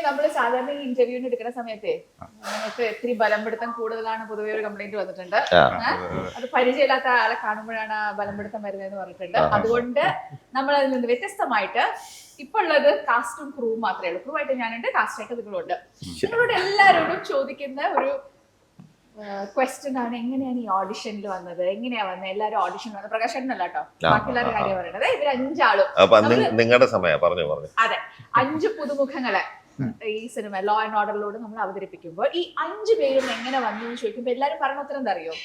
നമ്മള് സാധാരണ ഈ ഇന്റർവ്യൂവിന് എടുക്കുന്ന സമയത്തെ നമുക്ക് ഇത്തിരി ബലംപിടുത്തം കൂടുതലാണ് പൊതുവെ ഒരു കംപ്ലൈന്റ് വന്നിട്ടുണ്ട്. അത് പരിചയമില്ലാത്ത ആളെ കാണുമ്പോഴാണ് ബലംപിടുത്തം വരുന്നതെന്ന് പറഞ്ഞിട്ടുണ്ട്. അതുകൊണ്ട് നമ്മൾ അതിൽ നിന്ന് വ്യത്യസ്തമായിട്ട് ഇപ്പൊ ഉള്ളത് കാസ്റ്റും ക്രൂ മാത്രമേ ഉള്ളൂ. ക്രൂ ആയിട്ട് ഞാനുണ്ട്, കാസ്റ്റ് ആയിട്ട് നിങ്ങളുണ്ട്. നിങ്ങളോട് എല്ലാരോടും ചോദിക്കുന്ന ഒരു ക്വസ്റ്റ്യൻ ആണ്, എങ്ങനെയാണ് ഈ ഓഡിഷനിൽ വന്നത്, എങ്ങനെയാ വന്നത്? എല്ലാരും ഓഡിഷൻ വന്നത് പ്രകാശനല്ല കേട്ടോ, ബാക്കി എല്ലാവരും കാര്യം പറയണത്. ഇവര് 5 ആളും നിങ്ങളുടെ സമയം പറഞ്ഞു. അതെ, 5 പുതുമുഖങ്ങളെ ഈ സിനിമ ലോ ആൻഡ് ഓർഡറിലൂടെ നമ്മൾ അവതരിപ്പിക്കുമ്പോൾ ഈ 5 പേരും എങ്ങനെ വന്നു എന്ന് ചോദിക്കുമ്പോൾ എല്ലാരും പറഞ്ഞ ഉത്തരം എന്താ അറിയോ?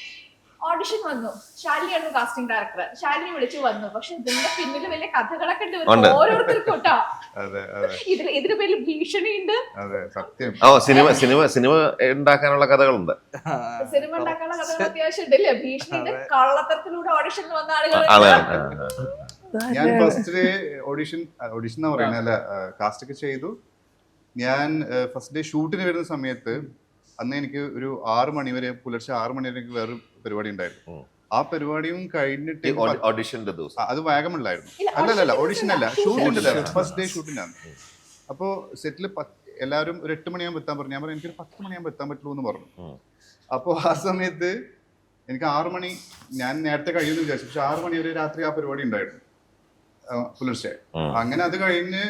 ഓഡിഷൻ വന്നു, ശാലിനിയായിരുന്നു കാസ്റ്റിംഗ് ഡയറക്ടർ, ശാലിനി വിളിച്ചു വന്നു. പക്ഷെ ഇതിന്റെ പിന്നിൽ വലിയ കഥകളൊക്കെ ഉണ്ട് ഓരോരുത്തർക്കും കേട്ടോ. ഇതിന് പേരിൽ ഭീഷണിയുണ്ട്. സിനിമ ഉണ്ടാക്കാനുള്ള കഥകളുണ്ട്. സിനിമ ഉണ്ടാക്കാനുള്ള കഥകൾ അത്യാവശ്യം ഉണ്ടല്ലേ? ഭീഷണിയുണ്ട്, കള്ളത്തരത്തിലൂടെ ഓഡിഷനിൽ വന്ന ആളുകൾ. ഞാൻ ഫസ്റ്റ് ഡേ ഓഡിഷൻ എന്ന് പറയുന്നത് അല്ല, കാസ്റ്റ് ഒക്കെ ചെയ്തു. ഞാൻ ഫസ്റ്റ് ഡേ ഷൂട്ടിന് വരുന്ന സമയത്ത് അന്ന് എനിക്ക് ഒരു 6 മണി വരെ, പുലർച്ചെ 6 മണി വരെ എനിക്ക് വേറൊരു പരിപാടി ഉണ്ടായിരുന്നു. ആ പരിപാടിയും കഴിഞ്ഞിട്ട് ഓഡിഷന്റെ ദിവസം അത് വാഗമണിലായിരുന്നു. അല്ലല്ല, ഓഡിഷൻ അല്ല, ഷൂട്ടിന്റെ ഫസ്റ്റ് ഡേ ഷൂട്ടിനാണ്. അപ്പോൾ സെറ്റിൽ എല്ലാവരും ഒരു 8 മണിയാകുമ്പോൾ എത്താൻ പറഞ്ഞു. ഞാൻ പറഞ്ഞു എനിക്കൊരു 10 മണിയാകുമ്പോൾ എത്താൻ പറ്റുള്ളൂ എന്ന് പറഞ്ഞു. അപ്പോൾ ആ സമയത്ത് എനിക്ക് 6 മണി, ഞാൻ നേരത്തെ കഴിയുമെന്ന് വിചാരിച്ചു. പക്ഷെ 6 മണി വരെ രാത്രി ആ പരിപാടി ഉണ്ടായിരുന്നു പുലർച്ചെ. അങ്ങനെ അത് കഴിഞ്ഞ്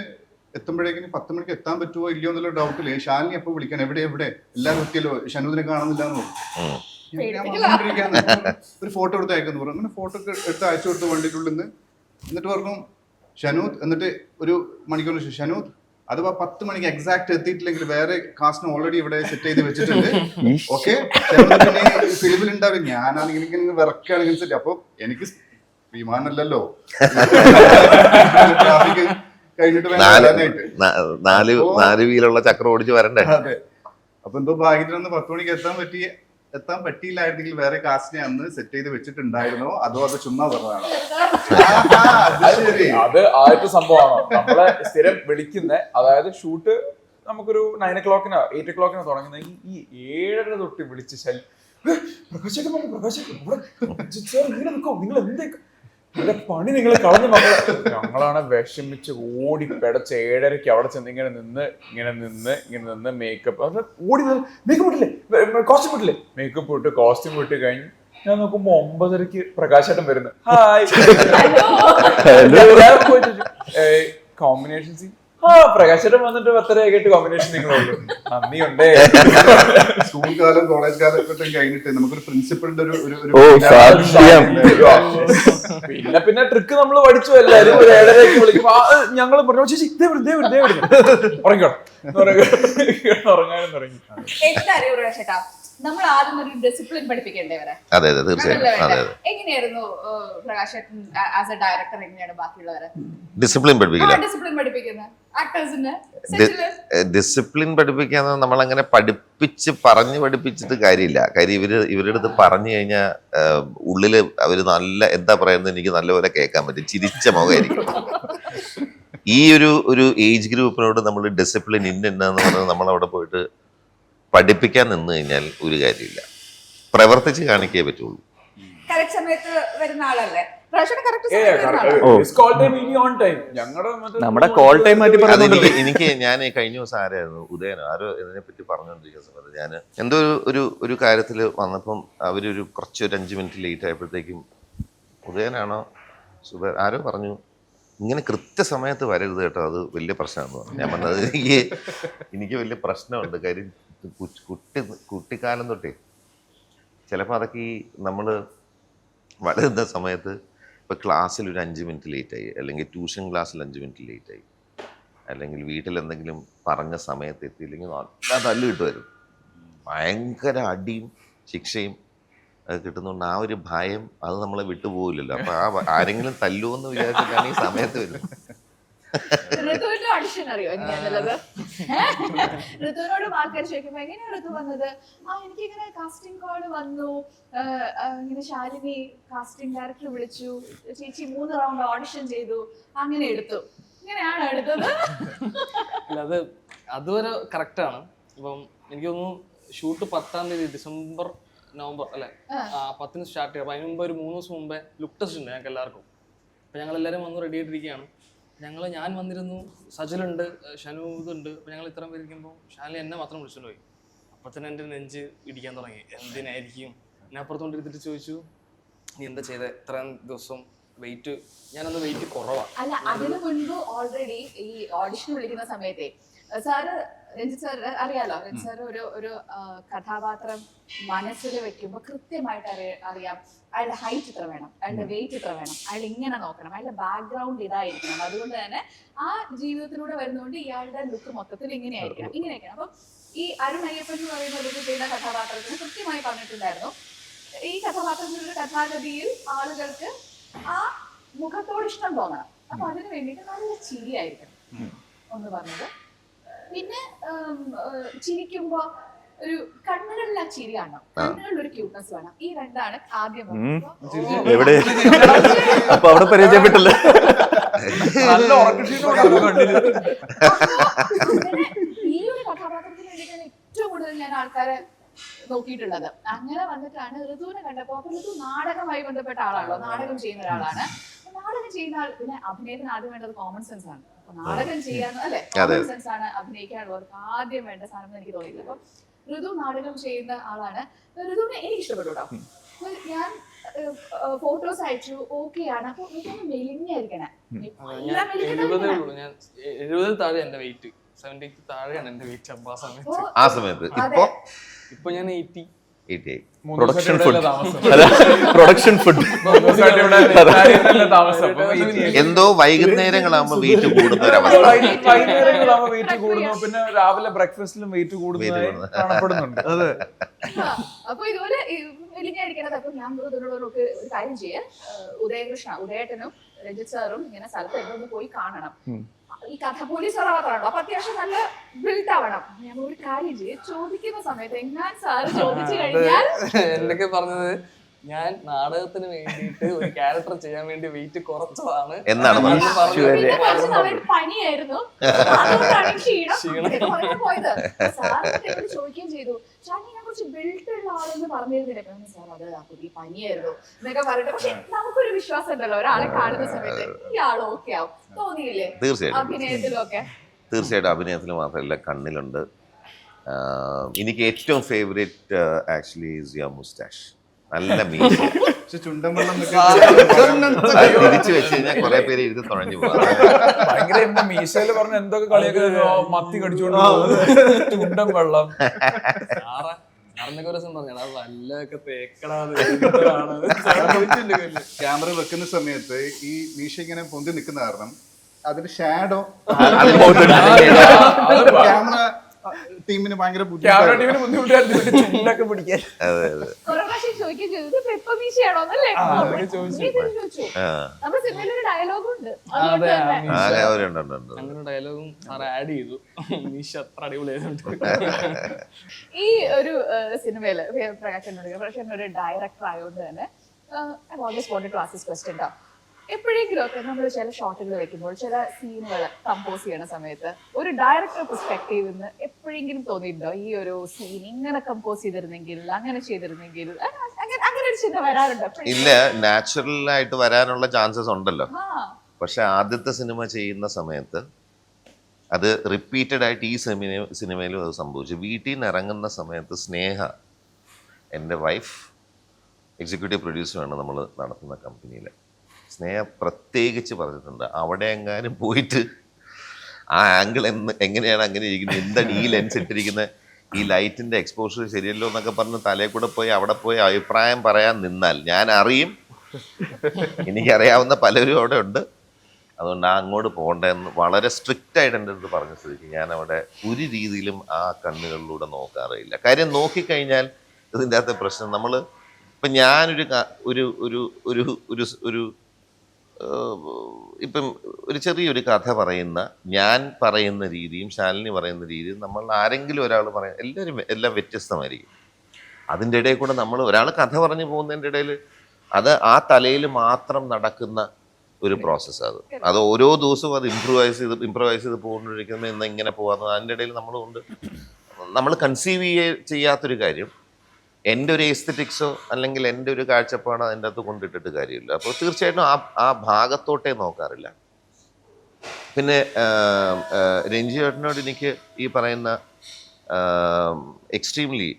എത്തുമ്പോഴേക്കും 10 മണിക്ക് എത്താൻ പറ്റുമോ ഇല്ലയോ എന്നുള്ള ഡൗട്ടില് ശാലിനി എപ്പോ വിളിക്കാൻ, എവിടെ എല്ലാവരും എത്തിയല്ലോ, ഷനൂദിനെ കാണുന്നില്ല എന്ന് പറഞ്ഞു. ഒരു ഫോട്ടോ എടുത്ത് അയക്കുന്നു പറഞ്ഞു. അങ്ങനെ ഫോട്ടോ എടുത്ത് അയച്ചു കൊടുത്ത് വണ്ടിക്കുള്ളിൽ നിന്ന്. എന്നിട്ട് പറഞ്ഞു ഷനൂദ്, എന്നിട്ട് ഒരു മണിക്കൂറിന് ശേഷം ഷനൂദ് അഥവാ 10 മണിക്ക് എക്സാക്ട് എത്തിയിട്ടില്ലെങ്കിൽ വേറെ കാസ്റ്റിന് ഓൾറെഡി ഇവിടെ സെറ്റ് ചെയ്ത് വെച്ചിട്ടുണ്ട്, ഓക്കെ ഫിലിമിൽ ഉണ്ടാവും. ഞാനാണെങ്കിൽ വിറക്കാണെങ്കിൽ സെറ്റ്. അപ്പൊ എനിക്ക് വിമാനമല്ലല്ലോ, ട്രാഫിക് കഴിഞ്ഞിട്ട് 4 വീലുള്ള ചക്രം ഓടിച്ച് വരണ്ടേ. അതെ. അപ്പൊ എന്തോ ഭാഗ്യത്തിനൊന്ന് 10 മണിക്ക് എത്താൻ പറ്റിയില്ലായിരുന്നെങ്കിൽ വേറെ കാസ്റ്റിനെ അന്ന് സെറ്റ് ചെയ്ത് വെച്ചിട്ടുണ്ടായിരുന്നോ അതോ അത് ചുമ്മാ പറഞ്ഞതാണ്? അത് ആദ്യത്തെ സംഭവമാണോ നമ്മളെ സ്ഥിരം വിളിക്കുന്ന? അതായത് ഷൂട്ട് നമുക്കൊരു 9 o'clock 8 o'clock തുടങ്ങുന്ന ഈ 7:30 തൊട്ട് വിളിച്ച് നിങ്ങൾ എന്തേ പണി നിങ്ങൾ കളഞ്ഞു മക്കളെ. ഞങ്ങളാണ് വിഷമിച്ച് ഓടി പെടച്ച് 7:30 അവിടെ ചെന്ന് ഇങ്ങനെ നിന്ന് മേക്കപ്പ് ഓടി മേക്കപ്പ് ഇട്ടില്ലേ, കോസ്റ്റ്യൂം ഇട്ടില്ലേ, മേക്കപ്പ് ഇട്ട് കോസ്റ്റ്യൂം ഇട്ട് കഴിഞ്ഞ് ഞാൻ നോക്കുമ്പോ 9:30 പ്രകാശേട്ടൻ വരുന്നു. Hi combination scene. പ്രകാശേട്ടൻ വന്നിട്ട് 10:30 കോമ്പിനേഷൻ നിങ്ങളുള്ളൂ. നന്ദിയുണ്ടേ. സ്കൂൾ കാലം കോളേജ് കാലഘട്ടം കഴിഞ്ഞിട്ട് നമുക്കൊരു പ്രിൻസിപ്പളിന്റെ പിന്നെ ട്രിക്ക് നമ്മൾ പഠിച്ചു. എല്ലാരും 7:30 വിളിക്കും. ഞങ്ങൾ പറഞ്ഞു ചേച്ചി ഉറങ്ങിക്കോട്ടെ, ഉറങ്ങാനും തുടങ്ങി. നമ്മൾ ആദ്യം ഒരു ഡിസിപ്ലിൻ പഠിപ്പിക്കേണ്ടേ വരെ? അതെ തീർച്ചയായും. എങ്ങനെയായിരുന്നു പ്രകാശേട്ടൻ ആസ് എ ഡയറക്ടർ, എങ്ങനെയാണ് ബാക്കിയുള്ളവരെ ഡിസിപ്ലിൻ പഠിപ്പിക്കുന്നത്? ഡിസിപ്ലിൻ പഠിപ്പിക്കാന്ന് നമ്മളങ്ങനെ പഠിപ്പിച്ചിട്ട് കാര്യമില്ല. കാര്യം ഇവരുടെ അടുത്ത് പറഞ്ഞു കഴിഞ്ഞാൽ ഉള്ളില് അവര് നല്ല എന്താ പറയുന്നത് എനിക്ക് നല്ലപോലെ കേൾക്കാൻ പറ്റും. ചിരിച്ച മുഖമായിരിക്കും. ഈ ഒരു ഏജ് ഗ്രൂപ്പിനോട് നമ്മൾ ഡിസിപ്ലിൻ ഇന്നെന്ന് പറഞ്ഞാൽ നമ്മളവിടെ പോയിട്ട് പഠിപ്പിക്കാൻ നിന്ന് കഴിഞ്ഞാൽ ഒരു കാര്യമില്ല. പ്രവർത്തിച്ച് കാണിക്കേ പറ്റുള്ളൂ. എനിക്ക് ഞാൻ കഴിഞ്ഞ ദിവസം ആരായിരുന്നു ഉദയനോ ആരോ ഇതിനെ പറ്റി പറഞ്ഞുകൊണ്ടിരിക്കുന്ന സമയത്ത് ഞാൻ എന്തോ ഒരു കാര്യത്തിൽ വന്നപ്പം അവരൊരു കുറച്ച് 5 മിനിറ്റ് ലേറ്റ് ആയപ്പോഴത്തേക്കും ഉദയനാണോ ആരോ പറഞ്ഞു ഇങ്ങനെ കൃത്യസമയത്ത് വരരുത് കേട്ടോ, അത് വലിയ പ്രശ്നമാണെന്ന് പറഞ്ഞു. ഞാൻ പറഞ്ഞത് എനിക്ക് വലിയ പ്രശ്നമുണ്ട്. കാര്യം കുട്ടിക്കാലം തൊട്ടേ ചിലപ്പോൾ അതൊക്കെ ഈ നമ്മൾ വളരുന്ന സമയത്ത് ഇപ്പോൾ ക്ലാസ്സിൽ ഒരു 5 മിനിറ്റ് ലേറ്റായി, അല്ലെങ്കിൽ ട്യൂഷൻ ക്ലാസ്സിൽ 5 മിനിറ്റ് ലേറ്റായി, അല്ലെങ്കിൽ വീട്ടിൽ എന്തെങ്കിലും പറഞ്ഞ സമയത്ത് എത്തിയില്ലെങ്കിൽ നല്ല തല്ല് കിട്ടുമായിരുന്നു. ഭയങ്കര അടിയും ശിക്ഷയും അത് കിട്ടുന്നതുകൊണ്ട് ആ ഒരു ഭയം അത് നമ്മളെ വിട്ടുപോകില്ലല്ലോ. അപ്പോൾ ആരെങ്കിലും തല്ലുമെന്ന് വിചാരിച്ചിട്ടാണ് ഈ സമയത്ത് വരുന്നത്. ഓഡിഷൻ അറിയോ എങ്ങനെയാണുള്ളത്? ഋതുവിനോട് ആൾക്കാർ ചോദിക്കുമ്പോ എങ്ങനെയാ ഋതു വന്നത്? എനിക്കിങ്ങനെ കാസ്റ്റിംഗ് കോള് വന്നു, ഇങ്ങനെ ശാലിനി കാസ്റ്റിംഗ് ഡയറക്ടർ വിളിച്ചു, ചേച്ചി 3 റൗണ്ട് ഓഡിഷൻ ചെയ്തു, അങ്ങനെ എടുത്തു. ഇങ്ങനെയാണ് എടുത്തത്. അത് അതുവരെ കറക്റ്റാണ്. ഇപ്പം എനിക്ക് തോന്നുന്നു ഷൂട്ട് 10-ാം തീയതി ഡിസംബർ നവംബർ അല്ലെ 10-ന് സ്റ്റാർട്ട് ചെയ്യാം. അതിന് മുമ്പ് ഒരു 3 ദിവസം മുമ്പേ ലുക്ക് ടെസ്റ്റ് ഉണ്ട് ഞങ്ങൾക്ക് എല്ലാവർക്കും. അപ്പം ഞങ്ങളെല്ലാവരും വന്ന് റെഡി ആയിട്ടിരിക്കുകയാണ്. ഞാൻ വന്നിരുന്നു, സജലുണ്ട്, ഷനു ഇതുണ്ട്. അപ്പൊ ഞങ്ങൾ ഇത്രയും പേരിക്കുമ്പോൾ ഷാലിനി എന്നെ മാത്രം വിളിച്ചോണ്ട് പോയി. അപ്പൊ തന്നെ എൻ്റെ നെഞ്ച് ഇടിക്കാൻ തുടങ്ങി. എന്തിനായിരിക്കും? ഞാൻ അപ്പുറത്തോണ്ട് ഇരുത്തിട്ട് ചോദിച്ചു, നീ എന്താ ചെയ്തത്? ഇത്രയും ദിവസം വെയിറ്റ്, ഞാനന്ന് വെയിറ്റ് കുറവാണ്. അല്ല, അതിനു മുൻപ് ഓൾറെഡി ഈ ഓഡിഷൻ വിളിക്കുന്ന സമയത്തെ സാറ്, രഞ്ജിത്ത് സാർ അറിയാലോ, രഞ്ജിത്ത് സാർ ഒരു കഥാപാത്രം മനസ്സിൽ വെക്കുമ്പോൾ കൃത്യമായിട്ട് അറിയാം അയാളുടെ ഹൈറ്റ് ഇത്ര വേണം, അയാളുടെ വെയിറ്റ് ഇത്ര വേണം, അയാൾ ഇങ്ങനെ നോക്കണം, അയാളുടെ ബാക്ക്ഗ്രൗണ്ട് ഇതായിരിക്കണം. അതുകൊണ്ട് തന്നെ ആ ജീവിതത്തിലൂടെ വരുന്നതുകൊണ്ട് ഇയാളുടെ ലുക്ക് മൊത്തത്തിൽ ഇങ്ങനെയായിരിക്കണം. അപ്പം ഈ അരുൺ അയ്യപ്പൻ എന്ന് പറയുന്ന ഒരു ചെയ്യുന്ന കഥാപാത്രത്തിന് കൃത്യമായി പറഞ്ഞിട്ടുണ്ടായിരുന്നു, ഈ കഥാപാത്രത്തിന്റെ കഥാഗതിയിൽ ആളുകൾക്ക് ആ മുഖത്തോട് ഇഷ്ടം തോന്നണം. അപ്പൊ അതിന് വേണ്ടിയിട്ട് നല്ല ചിരിയായിരിക്കണം ഒന്ന് പറഞ്ഞത്. പിന്നെ ചിരിക്കുമ്പോ ഒരു കണ്ണുകളിൽ ആ ചിരി കാണണം, കണ്ണുകളിൽ ഒരു ക്യൂട്ട്നെസ് വേണം. ഈ രണ്ടാണ് ആദ്യം എവിടെ അപ്പൊ അവിടെ പരിചയപ്പെട്ടില്ല. ഈ ഒരു കഥാപാത്രത്തിന് വേണ്ടിയിട്ടാണ് ഏറ്റവും കൂടുതൽ ഞാൻ ആൾക്കാരെ നോക്കിയിട്ടുള്ളത്. അങ്ങനെ വന്നിട്ടാണ് ഋതുവിനെ കണ്ടപ്പോ, അപ്പൊ ഋതു നാടകമായി ബന്ധപ്പെട്ട ആളാണല്ലോ, നാടകം ചെയ്യുന്ന ഒരാളാണ്. നാടകം ചെയ്യുന്ന ആൾ, പിന്നെ അഭിനയത്തിന് ആദ്യം വേണ്ടത് കോമൺ സെൻസ് ആണ്. അപ്പൊ നാടകം ചെയ്യാന്ന് അല്ലെ, കോമൺ സെൻസ് ആണ് അഭിനയിക്കാനുള്ളവർക്ക് ആദ്യം വേണ്ട സാധനം എന്ന് എനിക്ക് തോന്നിയില്ല. അപ്പൊ ഋതു നാടകം ചെയ്യുന്ന ആളാണ്. ഋതുവിനെ എനിക്ക് ഇഷ്ടപ്പെട്ടു കേട്ടോ. ഞാൻ ഫോട്ടോസ് അയച്ചു, ഓക്കെ ആണ്. അപ്പൊ ഋതുവിന് മെലിഞ്ഞായിരിക്കണേ, ഞാൻ 70 താഴെ എന്റെ വെയിറ്റ്, 70 താഴെയാണ് എന്റെ വെയിറ്റ്. അപ്പൊ ആ സമയത്ത് ഇപ്പൊ ഞാൻ 80. പ്രൊഡക്ഷൻ ഫുഡ് പ്രൊഡക്ഷൻ ഫുഡ് എന്തോ വൈകുന്നേരങ്ങളാകുമ്പോ വെയിറ്റ് കൂടുന്ന ഒരവസ്ഥ. വൈകുന്നേരങ്ങളാകുമ്പോ വെയിറ്റ് കൂടുന്നു, പിന്നെ രാവിലെ ബ്രേക്ക്ഫാസ്റ്റിലും വെയിറ്റ് കൂടുന്നതായി കാണപ്പെടുന്നുണ്ട്. അതെ, അപ്പൊ ഇതുപോലെ മെലിഞ്ഞായിരിക്കണത്. അപ്പൊ ഞാൻ ഇതിനുള്ളവർക്ക് ഒരു കാര്യം ചെയ്യാൻ, ഉദയേട്ടനും രഞ്ജിത്ത് സാറും ഇങ്ങനെ സ്ഥലത്ത് എന്തൊന്ന് പോയി കാണണം. ഈ കഥ പോലീസ് കഥാപാത്രമാണല്ലോ, അപ്പൊ അത്യാവശ്യം നല്ല ബിൽഡ് ആവണം. ഞാൻ ഒരു കാര്യം ചെയ്യും, ചോദിക്കുന്ന സമയത്ത് എങ്ങാൻ സാറ് ചോദിച്ചു കഴിഞ്ഞാൽ എന്നൊക്കെ പറഞ്ഞത്, ഞാൻ നാടകത്തിന് വേണ്ടിയിട്ട് ഒരു ക്യാരക്ടർ ചെയ്യാൻ വേണ്ടി വെയിറ്റ് കുറച്ചതാണ് എന്നാണ് പനിയായിരുന്നു, അതുകൊണ്ടാണ് ക്ഷീണം പോയത്. സാറിനോട് ചോദിക്കുകയും ചെയ്തു, ഷാനിനെ കുറിച്ച് ബിൽഡ് ഉള്ള ആളെന്ന് പറഞ്ഞിരുന്നില്ല. സാർ അത് പുതിയ പനിയായിരുന്നു എന്നൊക്കെ പറഞ്ഞിട്ട്. പക്ഷെ നമുക്കൊരു വിശ്വാസം ഉണ്ടല്ലോ, ഒരാളെ കാണുന്ന സമയത്ത് ഈ ആൾ ഓക്കെ ആവും, തോന്നിയില്ലേ? അഭിനയത്തിലൊക്കെ തീർച്ചയായിട്ടും അഭിനയത്തിൽ മാത്രമല്ല, കണ്ണിലുണ്ട്. എനിക്ക് ഏറ്റവും favourite actually is your moustache. നല്ല മീശ. ചുണ്ടൻ വെള്ളം തിരിച്ചു വെച്ച് കഴിഞ്ഞാൽ കുറെ പേര് ഇരുന്ന് തുഴഞ്ഞു പോകാം. ഭയങ്കര മീശയില് പറഞ്ഞ എന്തൊക്കെ കളിയൊക്കെ മത്തി കടിച്ചോണ്ട് ചുണ്ടൻ വെള്ളം. ക്യാമറ വെക്കുന്ന സമയത്ത് ഈ മീശ ഇങ്ങനെ പൊന്തി നിൽക്കുന്ന കാരണം അതിന്റെ ഷാഡോ ക്യാമറ ടീമിന് ഭയങ്കര ബുദ്ധിമുട്ടായിരുന്നു പിടിക്കാൻ. അങ്ങനെ ഡയലോഗും ആഡ് ചെയ്തു. മീശ അത്ര അടിപൊളിയായിട്ടുണ്ട്. ഈ ഒരു സിനിമയില് പ്രകാശൻ ഒരു ഡയറക്ടർ ആയതുകൊണ്ട് തന്നെ always wanted to ask this question. എപ്പോഴെങ്കിലും ഒക്കെ നമ്മൾ ചില ഷോട്ടുകൾ വെക്കുമ്പോൾ, ചില സീനുകൾ കമ്പോസ് ചെയ്യണ സമയത്ത് ഒരു ഡയറക്ടർ പെർസ്പെക്റ്റീവ് നിന്ന് എപ്പോഴെങ്കിലും തോന്നിയിട്ടുണ്ടോ ഈ ഒരു സീൻ ഇങ്ങനെ കമ്പോസ് ചെയ്തിരുന്നെങ്കിൽ, അങ്ങനെ ചെയ്തിരുന്നെങ്കിൽ, അങ്ങനെ ഒരു ചിന്ത വരാറുണ്ടോ? ഇല്ല, നാച്ചുറൽ ആയിട്ട് വരാനുള്ള ചാൻസസ് ഉണ്ടല്ലോ. പക്ഷെ ആദ്യത്തെ സിനിമ ചെയ്യുന്ന സമയത്ത് അത് റിപ്പീറ്റഡ് ആയിട്ട് ഈ സിനിമയിലും അത് സംഭവിച്ചു. വീട്ടിൽ നിന്ന് ഇറങ്ങുന്ന സമയത്ത് സ്നേഹ, എൻ്റെ വൈഫ്, എക്സിക്യൂട്ടീവ് പ്രൊഡ്യൂസറാണ് നമ്മൾ നടത്തുന്ന കമ്പനിയിൽ. സ്നേഹ പ്രത്യേകിച്ച് പറഞ്ഞിട്ടുണ്ട്, അവിടെ എങ്ങാനും പോയിട്ട് ആ ആംഗിൾ എങ്ങനെയാണ് അങ്ങനെ ഇരിക്കുന്നത്, എന്താണ് ഈ ലെൻസ് ഇട്ടിരിക്കുന്നത്, ഈ ലൈറ്റിൻ്റെ എക്സ്പോഷർ ശരിയല്ലോ എന്നൊക്കെ പറഞ്ഞ് തലയിൽ കൂടെ പോയി അവിടെ പോയി അഭിപ്രായം പറയാൻ നിന്നാൽ ഞാൻ അറിയും. എനിക്കറിയാവുന്ന പലരും അവിടെ ഉണ്ട്, അതുകൊണ്ട് അങ്ങോട്ട് പോകണ്ടെന്ന് വളരെ സ്ട്രിക്റ്റ് ആയിട്ട് എൻ്റെ അടുത്ത് പറഞ്ഞ സ്ഥിതിക്ക് ഞാൻ അവിടെ ഒരു രീതിയിലും ആ കണ്ണുകളിലൂടെ നോക്കാറില്ല. കാര്യം നോക്കിക്കഴിഞ്ഞാൽ ഇതിൻ്റെ അകത്തെ പ്രശ്നം, നമ്മൾ ഇപ്പം ഞാനൊരു ഒരു ഇപ്പം ഒരു ചെറിയൊരു കഥ പറയുന്ന, ഞാൻ പറയുന്ന രീതിയും ശാലിനി പറയുന്ന രീതിയും നമ്മൾ ആരെങ്കിലും ഒരാൾ പറയാം, എല്ലാം വ്യത്യസ്തമായിരിക്കും. അതിൻ്റെ ഇടയിൽ കൂടെ നമ്മൾ ഒരാൾ കഥ പറഞ്ഞു പോകുന്നതിൻ്റെ ഇടയിൽ അത് ആ തലയിൽ മാത്രം നടക്കുന്ന ഒരു പ്രോസസ്സാണ്. അത് ഓരോ ദിവസവും അത് ഇമ്പ്രൂവൈസ് ചെയ്ത് പോകുന്നിരിക്കുന്നത് ഇന്ന് ഇങ്ങനെ പോകാമെന്ന്. അതിൻ്റെ ഇടയിൽ നമ്മൾ കൺസീവ് ചെയ്യാത്തൊരു കാര്യം എൻ്റെ ഒരു എസ്തെറ്റിക്സോ അല്ലെങ്കിൽ എൻ്റെ ഒരു കാഴ്ചപ്പാടോ അതിൻ്റെ അകത്ത് കൊണ്ടിട്ടിട്ട് കാര്യമില്ല. അപ്പോൾ തീർച്ചയായിട്ടും ആ ഭാഗത്തോട്ടേ നോക്കാറില്ല. പിന്നെ രഞ്ജി ചേട്ടനോട് എനിക്ക് ഈ പറയുന്ന എക്സ്ട്രീംലി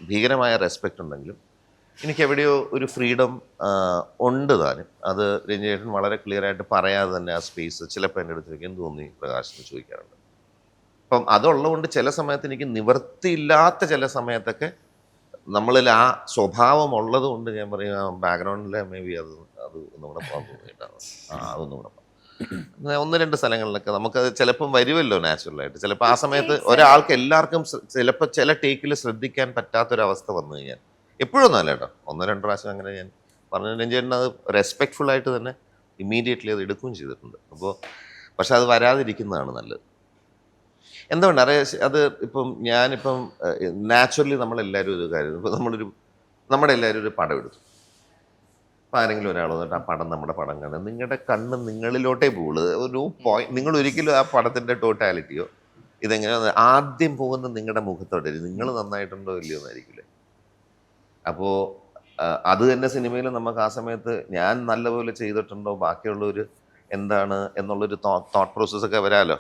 ഭീകരമായ റെസ്പെക്റ്റ് ഉണ്ടെങ്കിലും എനിക്ക് എവിടെയോ ഒരു ഫ്രീഡം ഉണ്ട് താനും. അത് രഞ്ജി ചേട്ടൻ വളരെ ക്ലിയർ ആയിട്ട് പറയാതെ തന്നെ ആ സ്പേസ് ചിലപ്പോൾ എൻ്റെ അടുത്ത് എന്ത് തോന്നി പ്രകാശിന് ചോദിക്കാറുണ്ട്. അപ്പം അതുള്ളതുകൊണ്ട് ചില സമയത്ത് എനിക്ക് നിവൃത്തിയില്ലാത്ത ചില സമയത്തൊക്കെ നമ്മളിൽ ആ സ്വഭാവം ഉള്ളത് കൊണ്ട് ഞാൻ പറയും ബാക്ക്ഗ്രൗണ്ടിൽ മേ ബി അത് ഒന്നുകൂടെ പോകാൻ തോന്നിയിട്ടാണ്. അതൊന്നുകൂടെ ഒന്ന് രണ്ട് സ്ഥലങ്ങളിലൊക്കെ നമുക്കത് ചിലപ്പം വരുമല്ലോ നാച്ചുറലായിട്ട്. ചിലപ്പോൾ ആ സമയത്ത് ഒരാൾക്ക് എല്ലാവർക്കും ചിലപ്പോൾ ചില ടേക്കിൽ ശ്രദ്ധിക്കാൻ പറ്റാത്തൊരവസ്ഥ വന്നു കഴിഞ്ഞാൽ എപ്പോഴൊന്നും അല്ല കേട്ടോ, 1-2 പ്രാവശ്യം അങ്ങനെ ഞാൻ പറഞ്ഞു. രഞ്ജേട്ടൻ അത് റെസ്പെക്ട്ഫുൾ ആയിട്ട് തന്നെ ഇമ്മീഡിയറ്റ്ലി അത് എടുക്കുകയും ചെയ്തിട്ടുണ്ട്. അപ്പോൾ പക്ഷെ അത് വരാതിരിക്കുന്നതാണ് നല്ലത്. എന്തുകൊണ്ട് അത് ഇപ്പം ഞാനിപ്പം നാച്ചുറലി നമ്മളെല്ലാവരും ഒരു കാര്യം, ഇപ്പം നമ്മുടെ എല്ലാവരും ഒരു പടം എടുത്തു. അപ്പം ആരെങ്കിലും ഒരാൾ വന്നിട്ട് ആ പടം നമ്മുടെ പടം കാണും, നിങ്ങളുടെ കണ്ണ് നിങ്ങളിലോട്ടേ പോകുള്ളൂ. ഒരു പോയിന്റ് നിങ്ങൾ ഒരിക്കലും ആ പടത്തിൻ്റെ ടോട്ടാലിറ്റിയോ ഇതെങ്ങനെ ആദ്യം പോകുന്നത് നിങ്ങളുടെ മുഖത്തോട്ട് നിങ്ങൾ നന്നായിട്ടുണ്ടോ ഇല്ലയോ എന്നായിരിക്കില്ലേ. അപ്പോൾ അത് തന്നെ സിനിമയിൽ നമുക്ക് ആ സമയത്ത് ഞാൻ നല്ലപോലെ ചെയ്തിട്ടുണ്ടോ ബാക്കിയുള്ളവർ എന്താണ് എന്നുള്ളൊരു തോട്ട് പ്രോസസ്സൊക്കെ വരാമല്ലോ.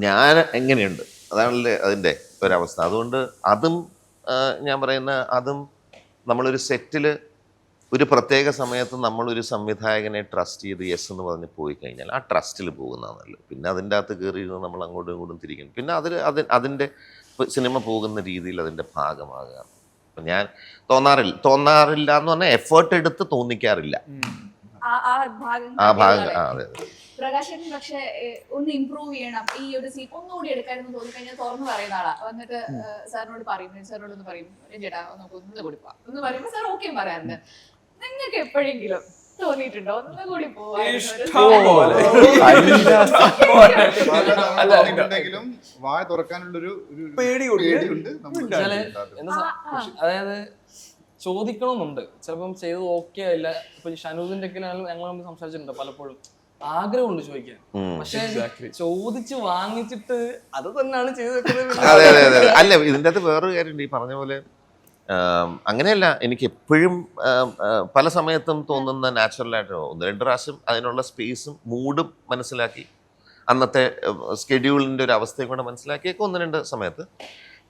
ഞാൻ എങ്ങനെയുണ്ട് അതാണല്ലേ അതിൻ്റെ ഒരവസ്ഥ. അതുകൊണ്ട് അതും ഞാൻ പറയുന്ന അതും നമ്മളൊരു സെറ്റിൽ ഒരു പ്രത്യേക സമയത്ത് നമ്മളൊരു സംവിധായകനെ ട്രസ്റ്റ് ചെയ്ത് യെസ് എന്ന് പറഞ്ഞ് പോയി കഴിഞ്ഞാൽ ആ ട്രസ്റ്റിൽ പോകുന്നതാണ് നല്ലത്. പിന്നെ അതിൻ്റെ അകത്ത് കയറിയിരുന്ന് നമ്മൾ അങ്ങോട്ടും ഇങ്ങോട്ടും തിരിക്കണം. പിന്നെ അതിൻ്റെ സിനിമ പോകുന്ന രീതിയിൽ അതിൻ്റെ ഭാഗമാകുക. അപ്പം ഞാൻ തോന്നാറില്ല എന്ന് പറഞ്ഞാൽ എഫേർട്ട് എടുത്ത് തോന്നിക്കാറില്ല ആ ഭാഗം. അതെ പ്രകാശൻ പക്ഷെ ഒന്ന് ഇമ്പ്രൂവ് ചെയ്യണം, ഈ ഒരു സീൻ ഒന്നുകൂടി എടുക്കാനെന്ന് തോന്നിക്കഴിഞ്ഞാൽ തുറന്നു പറയുന്ന ആളാ. വന്നിട്ട് സാറിനോട് പറയും, സാറിനോട് ഒന്ന് പറയും ചേട്ടാ നമുക്ക് ഒന്ന് കൊടുക്കാം എന്ന് പറയുമ്പോൾ സാർ ഓക്കെയും പറയാറുണ്ട്. നിങ്ങൾക്ക് എപ്പോഴെങ്കിലും തോന്നിയിട്ടുണ്ടോ ഒന്നുകൂടി പോവാണെങ്കിലും വായ തുറക്കാനുള്ളൊരു പേടിയുണ്ട്. അതായത് ചോദിക്കണമെന്നുണ്ട്, ചിലപ്പം ചെയ്തത് ഓക്കെ ആയില്ല. ഇപ്പൊ ഷനൂദിന്റെ ഒക്കെ ഞങ്ങൾ തമ്മിൽ സംസാരിച്ചിട്ടുണ്ട് പലപ്പോഴും. ആഗ്രഹമുണ്ട് ചോദിക്കാൻ, പക്ഷെ ചോദിച്ച് വാങ്ങിച്ചിട്ട് അത് തന്നെയാണ് ചെയ്തു വെക്കുന്നത്. അതെ. അല്ല ഇതിൻ്റെ അകത്ത് വേറൊരു കാര്യമുണ്ട്, ഈ പറഞ്ഞ പോലെ അങ്ങനെയല്ല. എനിക്ക് എപ്പോഴും പല സമയത്തും തോന്നുന്ന നാച്ചുറലായിട്ട് 1-2 പ്രാവശ്യം അതിനുള്ള സ്പേസും മൂഡും മനസ്സിലാക്കി അന്നത്തെ സ്കെഡ്യൂളിൻ്റെ ഒരു അവസ്ഥയും കൂടെ മനസ്സിലാക്കിയൊക്കെ 1-2 സമയത്ത്.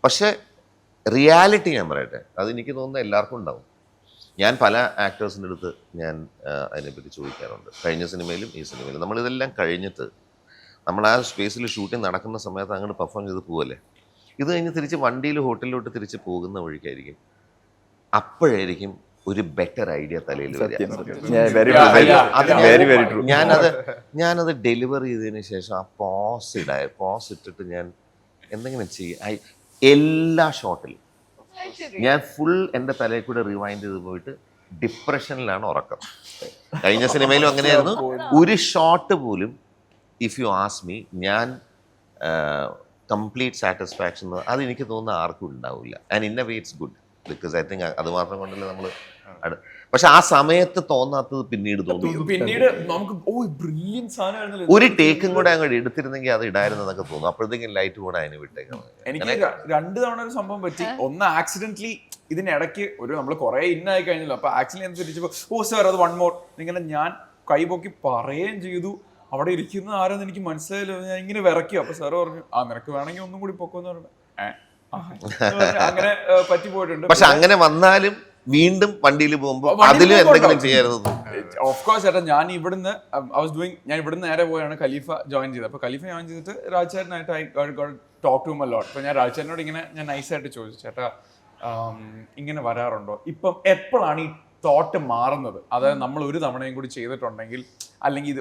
പക്ഷെ റിയാലിറ്റി ഞാൻ പറയട്ടെ, അതെനിക്ക് തോന്നുന്ന എല്ലാവർക്കും ഉണ്ടാവും. ഞാൻ പല ആക്ടേഴ്സിൻ്റെ അടുത്ത് ഞാൻ അതിനെപ്പറ്റി ചോദിക്കാറുണ്ട്. കഴിഞ്ഞ സിനിമയിലും ഈ സിനിമയിലും നമ്മളിതെല്ലാം കഴിഞ്ഞിട്ട് നമ്മൾ ആ സ്പേസിൽ ഷൂട്ടിംഗ് നടക്കുന്ന സമയത്ത് അങ്ങോട്ട് പെർഫോം ചെയ്ത് പോവല്ലേ, ഇത് കഴിഞ്ഞ് തിരിച്ച് വണ്ടിയിൽ ഹോട്ടലിലോട്ട് തിരിച്ച് പോകുന്ന വഴിക്കായിരിക്കും അപ്പോഴായിരിക്കും ഒരു ബെറ്റർ ഐഡിയ തലയിൽ വരിക. ഞാനത് ഡെലിവർ ചെയ്തതിന് ശേഷം ആ പോസ് ഇട്ടിട്ട് ഞാൻ എന്തെങ്കിലും ചെയ്യും. എല്ലാ ഷോട്ടിലും ഞാൻ ഫുൾ എൻ്റെ തലയിൽ കൂടെ റിവൈൻഡ് ചെയ്ത് പോയിട്ട് ഡിപ്രഷനിലാണ് ഉറക്കം. കഴിഞ്ഞ സിനിമയിലും അങ്ങനെയായിരുന്നു. ഒരു ഷോട്ട് പോലും ഇഫ് യു ആസ്ക് മീ ഞാൻ കംപ്ലീറ്റ് സാറ്റിസ്ഫാക്ഷൻ അതെനിക്ക് തോന്നുന്ന ആർക്കും ഉണ്ടാവില്ല. And in a way it's good, because I think അത് മാത്രം കൊണ്ടല്ലേ നമ്മൾ. പക്ഷെ ആ സമയത്ത് തോന്നാത്തത് പിന്നീട് തോന്നി. പിന്നീട് നമുക്ക് ഒരു ടേക്കും കൂടെ അങ്ങോട്ട് എടുത്തിരുന്നെങ്കിൽ അത് ഇടായിരുന്നെന്നൊക്കെ തോന്നും. അപ്പോഴത്തേക്കും ലൈറ്റ് കൂടെ അതിന് വിട്ടേക്കണം. എനിക്ക് 2 തവണ ഒരു സംഭവം പറ്റി. ഒന്ന് ആക്സിഡന്റലി ഇതിനിടയ്ക്ക് നമ്മൾ കുറെ ഇന്നായി കഴിഞ്ഞല്ലോ. അപ്പൊ ആക്സിഡന്റ് തിരിച്ചപ്പോ സാർ അത് 1 more ഇങ്ങനെ ഞാൻ കൈപൊക്കി പറയുകയും ചെയ്തു. അവിടെ ഇരിക്കുന്ന ആരെന്ന് എനിക്ക് മനസ്സിലായല്ലോ. ഞാൻ ഇങ്ങനെ വിറക്കി. അപ്പൊ സാറ് പറഞ്ഞു നിനക്ക് വേണമെങ്കിൽ ഒന്നും കൂടി പൊക്കോന്ന് പറഞ്ഞു. അങ്ങനെ പറ്റി പോയിട്ടുണ്ട്. പക്ഷെ അങ്ങനെ വന്നാലും വീണ്ടും വണ്ടിയിൽ പോകുമ്പോൾ അതിലും എന്തെങ്കിലും ചെയ്യായിരുന്നു. ഓഫ് കോഴ്സ് ചേട്ടാ, ഞാൻ ഇവിടുന്ന് നേരെ പോയാണ് ഖലീഫ ജോയിൻ ചെയ്തത്. അപ്പൊ ഖലീഫ ജോയിൻ ചെയ്തിട്ട് രാജ്ചേട്ടനായിട്ട് ടോക്ക് ടു ലോട്ട്. അപ്പൊ ഞാൻ രാജ്ചേട്ടനോട് ഞാൻ നൈസായിട്ട് ചോദിച്ചു, ചേട്ടാ ഇങ്ങനെ വരാറുണ്ടോ? ഇപ്പം എപ്പോഴാണ് ഈ തോട്ട് മാറുന്നത്? അതായത് നമ്മൾ ഒരു തവണയും കൂടി ചെയ്തിട്ടുണ്ടെങ്കിൽ അല്ലെങ്കിൽ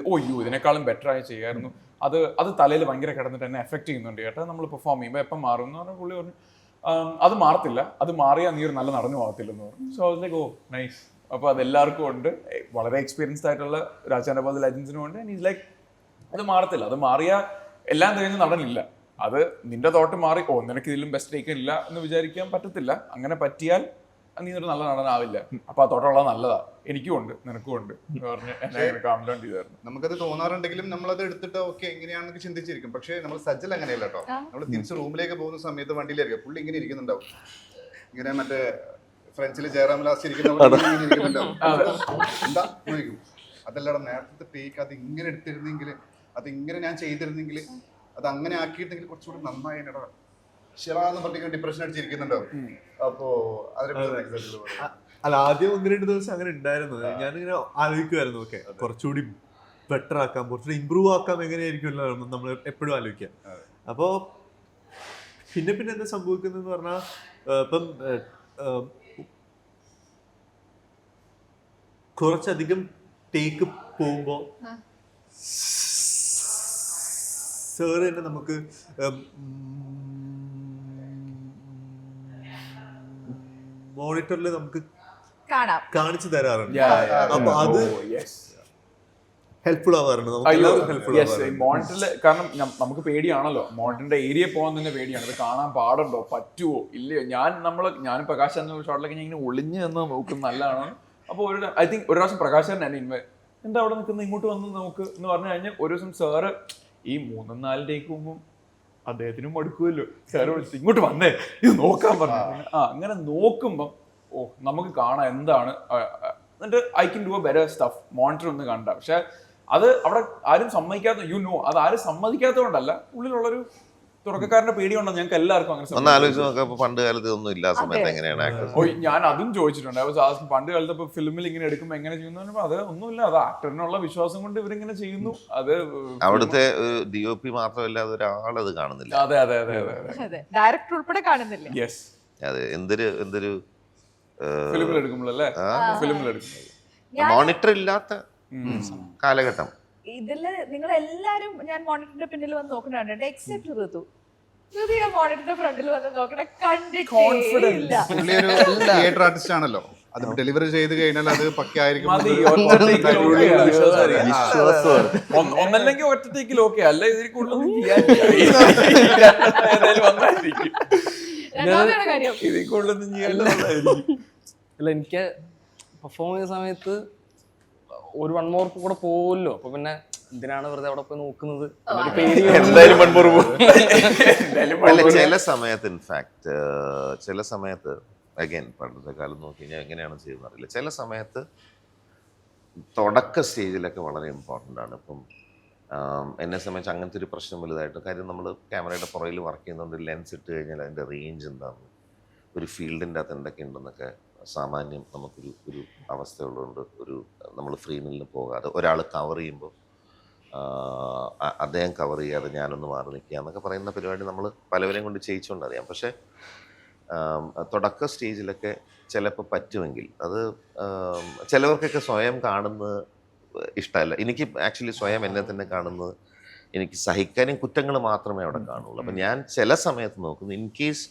ഇതിനേക്കാളും ബെറ്റർ ആയി ചെയ്യായിരുന്നു, അത് തലയിൽ ഭയങ്കര കിടന്നിട്ട് എന്നെ എഫക്ട് ചെയ്യുന്നുണ്ട് ചേട്ടാ, നമ്മൾ പെർഫോം ചെയ്യുമ്പോൾ എപ്പം മാറും എന്ന് പറഞ്ഞാൽ പുള്ളി പറഞ്ഞു അത് മാറത്തില്ല, അത് മാറിയാൽ നീ ഒരു നല്ല നടന്നു പോകത്തില്ലെന്ന് പറഞ്ഞു. So like nice. അപ്പോൾ അതെല്ലാവർക്കും ഉണ്ട്, വളരെ എക്സ്പീരിയൻസ്ഡ് ആയിട്ടുള്ള രാജാനബാദ് ലെജൻസിനും ഉണ്ട്. ആൻഡ് ഈസ് ലൈക്ക് അത് മാറത്തില്ല, അത് മാറിയാൽ എല്ലാം കഴിഞ്ഞ് നടനില്ല. അത് നിന്റെ തോട്ട് മാറി നിനക്ക് ഇതിലും ബെസ്റ്റ് ടേക്കില്ല എന്ന് വിചാരിക്കാൻ പറ്റത്തില്ല. അങ്ങനെ പറ്റിയാൽ നീ ഒരു നല്ല നടനാവില്ല. അപ്പൊ ആ തോട്ടമുള്ളത് നല്ലതാ, എനിക്കും ഉണ്ട് നിനക്കും ഉണ്ട് എന്ന് പറഞ്ഞ് എന്നെ കാം ഡൗൺ ചെയ്തായിരുന്നു. നമുക്കത് തോന്നാറുണ്ടെങ്കിലും നമ്മളത് എടുത്തിട്ട് ഓക്കെ എങ്ങനെയാണെന്നൊക്കെ ചിന്തിച്ചിരിക്കും. പക്ഷേ നമ്മൾ സജ്ജൽ അങ്ങനെയല്ല കേട്ടോ. നമ്മൾ തിരിച്ച് റൂമിലേക്ക് പോകുന്ന സമയത്ത് വണ്ടിയിലായിരിക്കും പുള്ളി ഇങ്ങനെ ഇരിക്കുന്നുണ്ടാവും, ഇങ്ങനെ മറ്റേ ഫ്രണ്ട്സിൽ ജയറാം ലാസ്റ്റ് ഇരിക്കുന്നുണ്ടാവും. എന്താ നോക്കും അതല്ലാതെ നേരത്തെ ടേക്ക് അത് ഇങ്ങനെ എടുത്തിരുന്നെങ്കിൽ, അത് ഇങ്ങനെ ഞാൻ ചെയ്തിരുന്നെങ്കിൽ, അത് അങ്ങനെ ആക്കിയിരുന്നെങ്കിൽ കുറച്ചുകൂടി നന്നായി എന്നടാ ശരാന്ന് പറഞ്ഞ ഡിപ്രഷൻ അടിച്ചിരിക്കുന്നുണ്ടോ. അപ്പോ അല്ല, ആദ്യം 1-2 ദിവസം അങ്ങനെ ഉണ്ടായിരുന്നു. ഞാനിങ്ങനെ ആലോചിക്കുമായിരുന്നു, ഓക്കെ കുറച്ചുകൂടി ബെറ്റർ ആക്കാം, കുറച്ചുകൂടി ഇമ്പ്രൂവ് ആക്കാം, എങ്ങനെയായിരിക്കുമല്ലോ നമ്മൾ എപ്പോഴും ആലോചിക്കാം. അപ്പോൾ പിന്നെ എന്താ സംഭവിക്കുന്നതെന്ന് പറഞ്ഞാൽ, ഇപ്പം കുറച്ചധികം ടേക്ക് പോകുമ്പോൾ സാറ് തന്നെ നമുക്ക് മോണിറ്ററിൽ നമുക്ക് കാണാം. കാണിച്ചു തരാറുണ്ട്. അപ്പൊ അത് ഹെൽപ്ഫുൾ ആവാറുണ്ട്. മോണിറ്ററിൽ, കാരണം നമുക്ക് പേടിയാണല്ലോ, മോണിറ്ററിന്റെ ഏരിയ പോകാൻ തന്നെ പേടിയാണ്. ഇത് കാണാൻ പാടുണ്ടോ, പറ്റുമോ ഇല്ലയോ. ഞാനും പ്രകാശ് എന്ന ഷോട്ടിലൊക്കെ ഞാൻ ഇങ്ങനെ ഒളിഞ്ഞ് നിന്ന് നോക്കും നല്ലതാണ്. അപ്പോൾ ഐ തിങ്ക് ഒരു പ്രാവശ്യം പ്രകാശൻ തന്നെ എന്താ അവിടെ നിൽക്കുന്നത്, ഇങ്ങോട്ട് വന്ന് നോക്ക് എന്ന് പറഞ്ഞു കഴിഞ്ഞാൽ ഒരു ദിവസം സാറ് ഈ 3-4 ടേക്ക് പോകുമ്പോൾ അദ്ദേഹത്തിനും മടുക്കുമല്ലോ, സാറ് വിളിച്ചിട്ട് ഇങ്ങോട്ട് വന്നേ ഇത് നോക്കാൻ പറഞ്ഞു. അങ്ങനെ നോക്കുമ്പം നമുക്ക് കാണാം എന്താണ്, എന്നിട്ട് I can do A better stuff. Monitor ഒന്ന് കണ്ട, പക്ഷെ അത് അവിടെ ആരും സമ്മതിക്കാത്ത, അത് ആരും സമ്മതിക്കാത്തതുകൊണ്ടല്ല, ഉള്ളിലുള്ളൊരു തുടക്കക്കാരന്റെ പേടി കൊണ്ടാണ്. ഞങ്ങൾക്ക് എല്ലാവർക്കും അങ്ങനെ പണ്ട് കാലത്ത് ഒന്നും ഇല്ല സമയത്ത് എങ്ങനെയാണ് ഞാൻ അതും ചോദിച്ചിട്ടുണ്ട്. പണ്ട് കാലത്ത് ഇപ്പൊ ഫിലിമിൽ ഇങ്ങനെ എടുക്കുമ്പോൾ എങ്ങനെ ചെയ്യുന്നു, അത് ഒന്നുമില്ല, അത് ആക്ടറിനുള്ള വിശ്വാസം കൊണ്ട് ഇവരിങ്ങനെ ചെയ്യുന്നു. അത് അവിടുത്തെ DOP മാത്രമല്ല, ഒരാളത് കാണുന്നില്ല. അതെ അതെ അതെ അതെ, ഡയറക്ടർ ഉൾപ്പെടെ കാണുന്നില്ല. യെസ്, അതെ, എന്തൊരു ഫിലിമിൽ എടുക്കുമ്പോഴല്ലേ, ഫിലിമിൽ എടുക്കുമ്പോൾ മോണിറ്റർ ഇല്ലാത്ത കാലഘട്ടം. ഇതില് നിങ്ങൾ എല്ലാരും ഞാൻ മോണിറ്ററിന്റെ പിന്നിൽ വന്ന് നോക്കണുണ്ട്, എക്സെപ്റ്റ് ഋതു. മോണിറ്ററിന്റെ ഫ്രണ്ടിൽ വന്ന് നോക്കണ കണ്ടിട്ടില്ല. പുള്ളി ഒരു തിയേറ്റർ ആർട്ടിസ്റ്റ് ആണല്ലോ, അത് ഡെലിവറി ചെയ്ത് കഴിഞ്ഞാൽ അത് പക്കയായിരിക്കും. ഒന്നല്ലെങ്കിൽ ഒറ്റത്തേക്കിൽ ഓക്കെ, അല്ല ഇതിൽ കൂടുതൽ ഇതിൽ കൂടുതലൊന്നും ചെയ്യാനില്ലായിരിക്കും. അല്ല, എനിക്ക് പെർഫോം ചെയ്യുന്ന സമയത്ത് ഒരു 1 more കൂടെ പോവല്ലോ, അപ്പൊ പിന്നെ എന്തിനാണ് വെറുതെ അവിടെ പോയി നോക്കുന്നത്, എന്തായാലും 1 more പോകും. ചില സമയത്ത് ഇൻഫാക്ട് ചില സമയത്ത് അഗൈൻ പണ്ടത്തെ കാലം നോക്കി കഴിഞ്ഞാൽ എങ്ങനെയാണ് ചെയ്യുന്നത് അറിയില്ല. ചില സമയത്ത് തുടക്ക സ്റ്റേജിലൊക്കെ വളരെ ഇമ്പോർട്ടൻ്റ് ആണ്. ഇപ്പം എന്നെ സംബന്ധിച്ച് അങ്ങനത്തെ ഒരു പ്രശ്നം വലുതായിട്ട്, കാര്യം നമ്മൾ ക്യാമറയുടെ പുറകിൽ വർക്ക് ചെയ്യുന്നതുകൊണ്ട് ലെൻസ് ഇട്ട് കഴിഞ്ഞാൽ അതിൻ്റെ റേഞ്ച് എന്താണ്, ഒരു ഫീൽഡിൻ്റെ അകത്ത് എന്തൊക്കെ ഉണ്ടെന്നൊക്കെ സാമാന്യം നമുക്കൊരു അവസ്ഥയുള്ളതുകൊണ്ട് നമ്മൾ ഫ്രെയിമിൽ പോകാതെ ഒരാൾ കവർ ചെയ്യുമ്പോൾ അദ്ദേഹം കവർ ചെയ്യാതെ ഞാനൊന്ന് മാറി നിൽക്കുക എന്നൊക്കെ പറയുന്ന പരിപാടി നമ്മൾ പലവരെയും കൊണ്ട് ചെയ്യിച്ചുകൊണ്ടറിയാം. പക്ഷേ തുടക്ക സ്റ്റേജിലൊക്കെ ചിലപ്പോൾ പറ്റുമെങ്കിൽ അത് ചിലവർക്കൊക്കെ സ്വയം കാണുന്നത് ഇഷ്ടമല്ല. എനിക്ക് ആക്ച്വലി സ്വയം എന്നെ തന്നെ കാണുന്നത് എനിക്ക് സഹിക്കാനും കുറ്റങ്ങൾ മാത്രമേ അവിടെ കാണുള്ളൂ. അപ്പം ഞാൻ ചില സമയത്ത് നോക്കുന്നു, ഇൻ കേസ്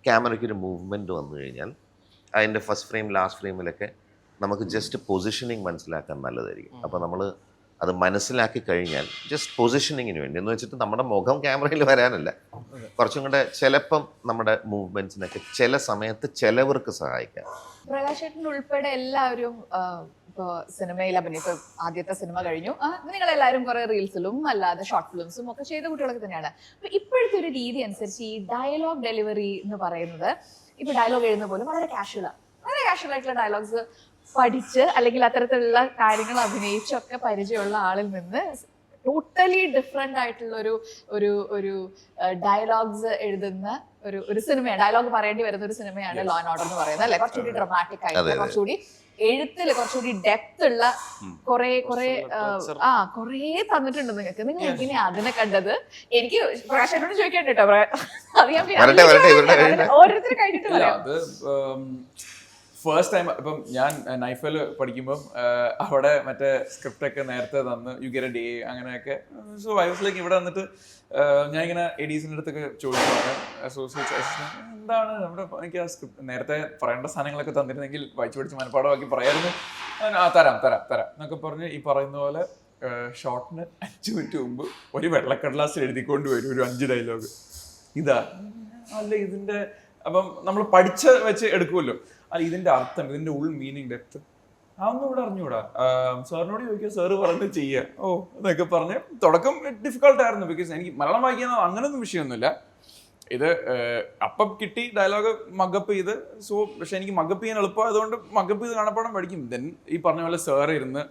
ക്യാമറയ്ക്കൊരു മൂവ്മെൻറ്റ് വന്നു കഴിഞ്ഞാൽ അതിൻ്റെ ഫസ്റ്റ് ഫ്രെയിം ലാസ്റ്റ് ഫ്രെയിമിലൊക്കെ നമുക്ക് ജസ്റ്റ് പൊസിഷനിങ് മനസ്സിലാക്കാൻ നല്ലതായിരിക്കും. അപ്പോൾ നമ്മൾ അത് മനസ്സിലാക്കി കഴിഞ്ഞാൽ ജസ്റ്റ് പൊസിഷനിങ്ങിന് വേണ്ടി എന്ന് വെച്ചിട്ട് നമ്മുടെ മുഖം ക്യാമറയിൽ വരാനല്ല, കുറച്ചും കൂടെ ചിലപ്പം നമ്മുടെ മൂവ്മെൻറ്റ്സിനൊക്കെ ചില സമയത്ത് ചിലവർക്ക് സഹായിക്കാം. പ്രകാശേട്ടൻ ഉൾപ്പെടെ എല്ലാവരും ഇപ്പൊ സിനിമയിൽ അഭിനയിച്ചു. ആദ്യത്തെ സിനിമ കഴിഞ്ഞു, നിങ്ങളെല്ലാവരും കുറെ റീൽസിലും അല്ലാതെ ഷോർട്ട് ഫിലിംസും ഒക്കെ ചെയ്ത കുട്ടികളൊക്കെ തന്നെയാണ്. അപ്പൊ ഇപ്പോഴത്തെ ഒരു രീതി അനുസരിച്ച് ഈ ഡയലോഗ് ഡെലിവറി എന്ന് പറയുന്നത്, ഇപ്പൊ ഡയലോഗ് എഴുതുന്ന പോലും വളരെ കാഷ്വൽ ആയിട്ടുള്ള ഡയലോഗ്സ് പഠിച്ച് അല്ലെങ്കിൽ അത്തരത്തിലുള്ള കാര്യങ്ങൾ അഭിനയിച്ചൊക്കെ പരിചയമുള്ള ആളിൽ നിന്ന് ടോട്ടലി ഡിഫറെന്റ് ആയിട്ടുള്ള ഒരു ഡയലോഗ്സ് എഴുതുന്ന ഒരു സിനിമയാണ്, ഡയലോഗ് പറയേണ്ടി വരുന്ന ഒരു സിനിമയാണ് ലോ ആൻഡ് ഓർഡർ എന്ന് പറയുന്നത്, അല്ലെ? കുറച്ചുകൂടി ഡ്രമാറ്റിക് ആയിട്ട്, കുറച്ചുകൂടി എഴുത്തില് കുറച്ചുകൂടി ഡെപ്ത് ഉള്ള കുറെ തന്നിട്ടുണ്ട് നിങ്ങൾക്ക്. നിങ്ങൾ എങ്ങനെയാ അതിനെ കണ്ടത്? എനിക്ക് പ്രകാശനോട് ചോദിക്കാൻ കേട്ടോ, അത് ഞാൻ ഓരോരുത്തർ കഴിഞ്ഞിട്ട് പറയാം. ഫസ്റ്റ് ടൈം ഇപ്പം ഞാൻ നൈഫിൽ പഠിക്കുമ്പം അവിടെ മറ്റേ സ്ക്രിപ്റ്റൊക്കെ നേരത്തെ തന്ന് യു ഗെറ്റ് എ ഡേ അങ്ങനെയൊക്കെ. സോ ഐ വാസ് ലൈക്ക് ഇവിടെ വന്നിട്ട് ഞാനിങ്ങനെ എഡീസിൻ്റെ അടുത്തൊക്കെ ചോദിക്കുവാണ്, എന്താണ് നമ്മുടെ എനിക്ക് ആ സ്ക്രിപ്റ്റ് നേരത്തെ പറയേണ്ട സാധനങ്ങളൊക്കെ തന്നിരുന്നെങ്കിൽ വായിച്ചു പഠിച്ച് മനപ്പാടമാക്കി പറയായിരുന്നു. തരാം എന്നൊക്കെ പറഞ്ഞ് ഈ പറയുന്ന പോലെ ഷോർട്ടിന് 5 മിനിറ്റ് മുമ്പ് ഒരു വെള്ളക്കടലാസിൽ എഴുതിക്കൊണ്ട് വരും ഒരു 5 ഡയലോഗ്. ഇതാ അല്ല ഇതിൻ്റെ, അപ്പം നമ്മൾ പഠിച്ച വെച്ച് എടുക്കുമല്ലോ, അല്ല ഇതിന്റെ അർത്ഥം, ഇതിന്റെ ഉൾ മീനിങ്, ഡെപ്ത് അതൊന്നും ഇവിടെ അറിഞ്ഞുകൂടാ. സാറിനോട് ചോദിക്കുക, സാറ് പറഞ്ഞ് ചെയ്യുക എന്നൊക്കെ പറഞ്ഞ് തുടക്കം ഡിഫിക്കൾട്ട് ആയിരുന്നു. ബിക്കോസ് എനിക്ക് മലയാളം വായിക്കുന്ന അങ്ങനൊന്നും വിഷയമൊന്നുമില്ല. ഇത് അപ്പം കിട്ടി ഡയലോഗ് മഗപ്പ് ചെയ്ത്. സോ പക്ഷെ എനിക്ക് മഗപ്പ് ചെയ്യാൻ എളുപ്പം, അതുകൊണ്ട് മഗപ്പ് ചെയ്ത് കാണപ്പാടം പഠിക്കും. ദെൻ ഈ പറഞ്ഞ പോലെ സാറ് ഇരുന്ന്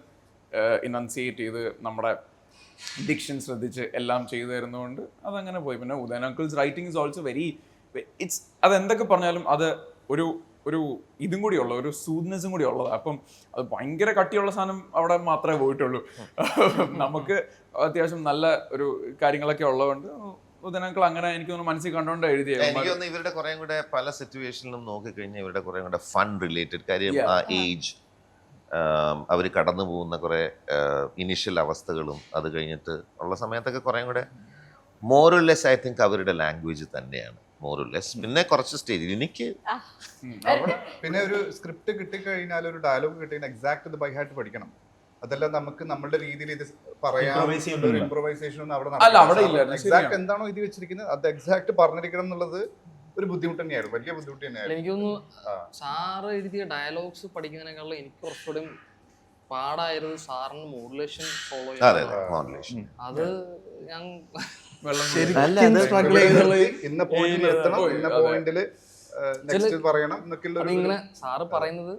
ഇനൗൺസിയേറ്റ് ചെയ്ത് നമ്മുടെ ഡിക്ഷൻ ശ്രദ്ധിച്ച് എല്ലാം ചെയ്തു തരുന്നതുകൊണ്ട് അതങ്ങനെ പോയി. പിന്നെ Udayan uncles writing is also very it's അത് എന്തൊക്കെ പറഞ്ഞാലും അത് ഒരു ഇതും കൂടിയുള്ള ഒരു സൂദ്നെസ്സും കൂടി ഉള്ളത്. അപ്പം അത് ഭയങ്കര കട്ടിയുള്ള സാധനം അവിടെ മാത്രമേ പോയിട്ടുള്ളൂ. നമുക്ക് അത്യാവശ്യം നല്ല ഒരു കാര്യങ്ങളൊക്കെ ഉള്ളതുകൊണ്ട് ഉദയൻ അങ്കിൾ അങ്ങനെ എനിക്ക് തോന്നുന്നു മനസ്സിൽ കണ്ടുകൊണ്ട് എഴുതിയ. എനിക്ക് തോന്നുന്നു ഇവരുടെ കുറേ കൂടെ പല സിറ്റുവേഷനിലും നോക്കിക്കഴിഞ്ഞാൽ ഇവരുടെ കുറേ കൂടെ ഫൺ റിലേറ്റഡ് കാര്യം, ആ ഏജ്, അവർ കടന്നു പോകുന്ന കുറേ ഇനിഷ്യൽ അവസ്ഥകളും അത് കഴിഞ്ഞിട്ട് ഉള്ള സമയത്തൊക്കെ കുറേ കൂടെ മോറലെസ് ഐ തിങ്ക് അവരുടെ ലാംഗ്വേജ് തന്നെയാണ് മോറലെസ്. പിന്നെ കുറച്ച് സ്റ്റേജിൽ എനിക്ക് പിന്നെ ഒരു സ്ക്രിപ്റ്റ് കിട്ടിക്കഴിഞ്ഞാൽ ഒരു ഡയലോഗ് കിട്ടിക്കഴിഞ്ഞാൽ എക്സാക്ട് ഇത് ബൈ ഹാർട്ട് പഠിക്കണം. അതല്ല നമുക്ക് നമ്മുടെ രീതിയിൽ ഇത് പറയാം, ഇംപ്രവൈസേഷൻ ഒന്നും അവിടെ എക്സാക്ട് എന്താണോ ഇത് വെച്ചിരിക്കുന്നത് അത് എക്സാക്ട് പറഞ്ഞിരിക്കണം എന്നുള്ളത് ഒരു ബുദ്ധിമുട്ട് തന്നെയായിരുന്നു, വലിയ ബുദ്ധിമുട്ട് തന്നെയായിരുന്നു. എനിക്ക് തോന്നുന്നു സാറ് എഴുതിയ ഡയലോഗ്സ് പഠിക്കുന്നതിനേക്കാളും എനിക്ക് കുറച്ചുകൂടി പാടായിരുന്നു സാറിന് മോഡുലേഷൻ ഫോളോ ചെയ്യാൻ. അത് ഞാൻ ഇന്ന പോയിന്റിൽ എത്തണം, ഇന്ന പോയിന്റില് നെക്സ്റ്റ് പറയണം എന്നൊക്കെയുള്ള ഇങ്ങനെ സാറ് പറയുന്നത്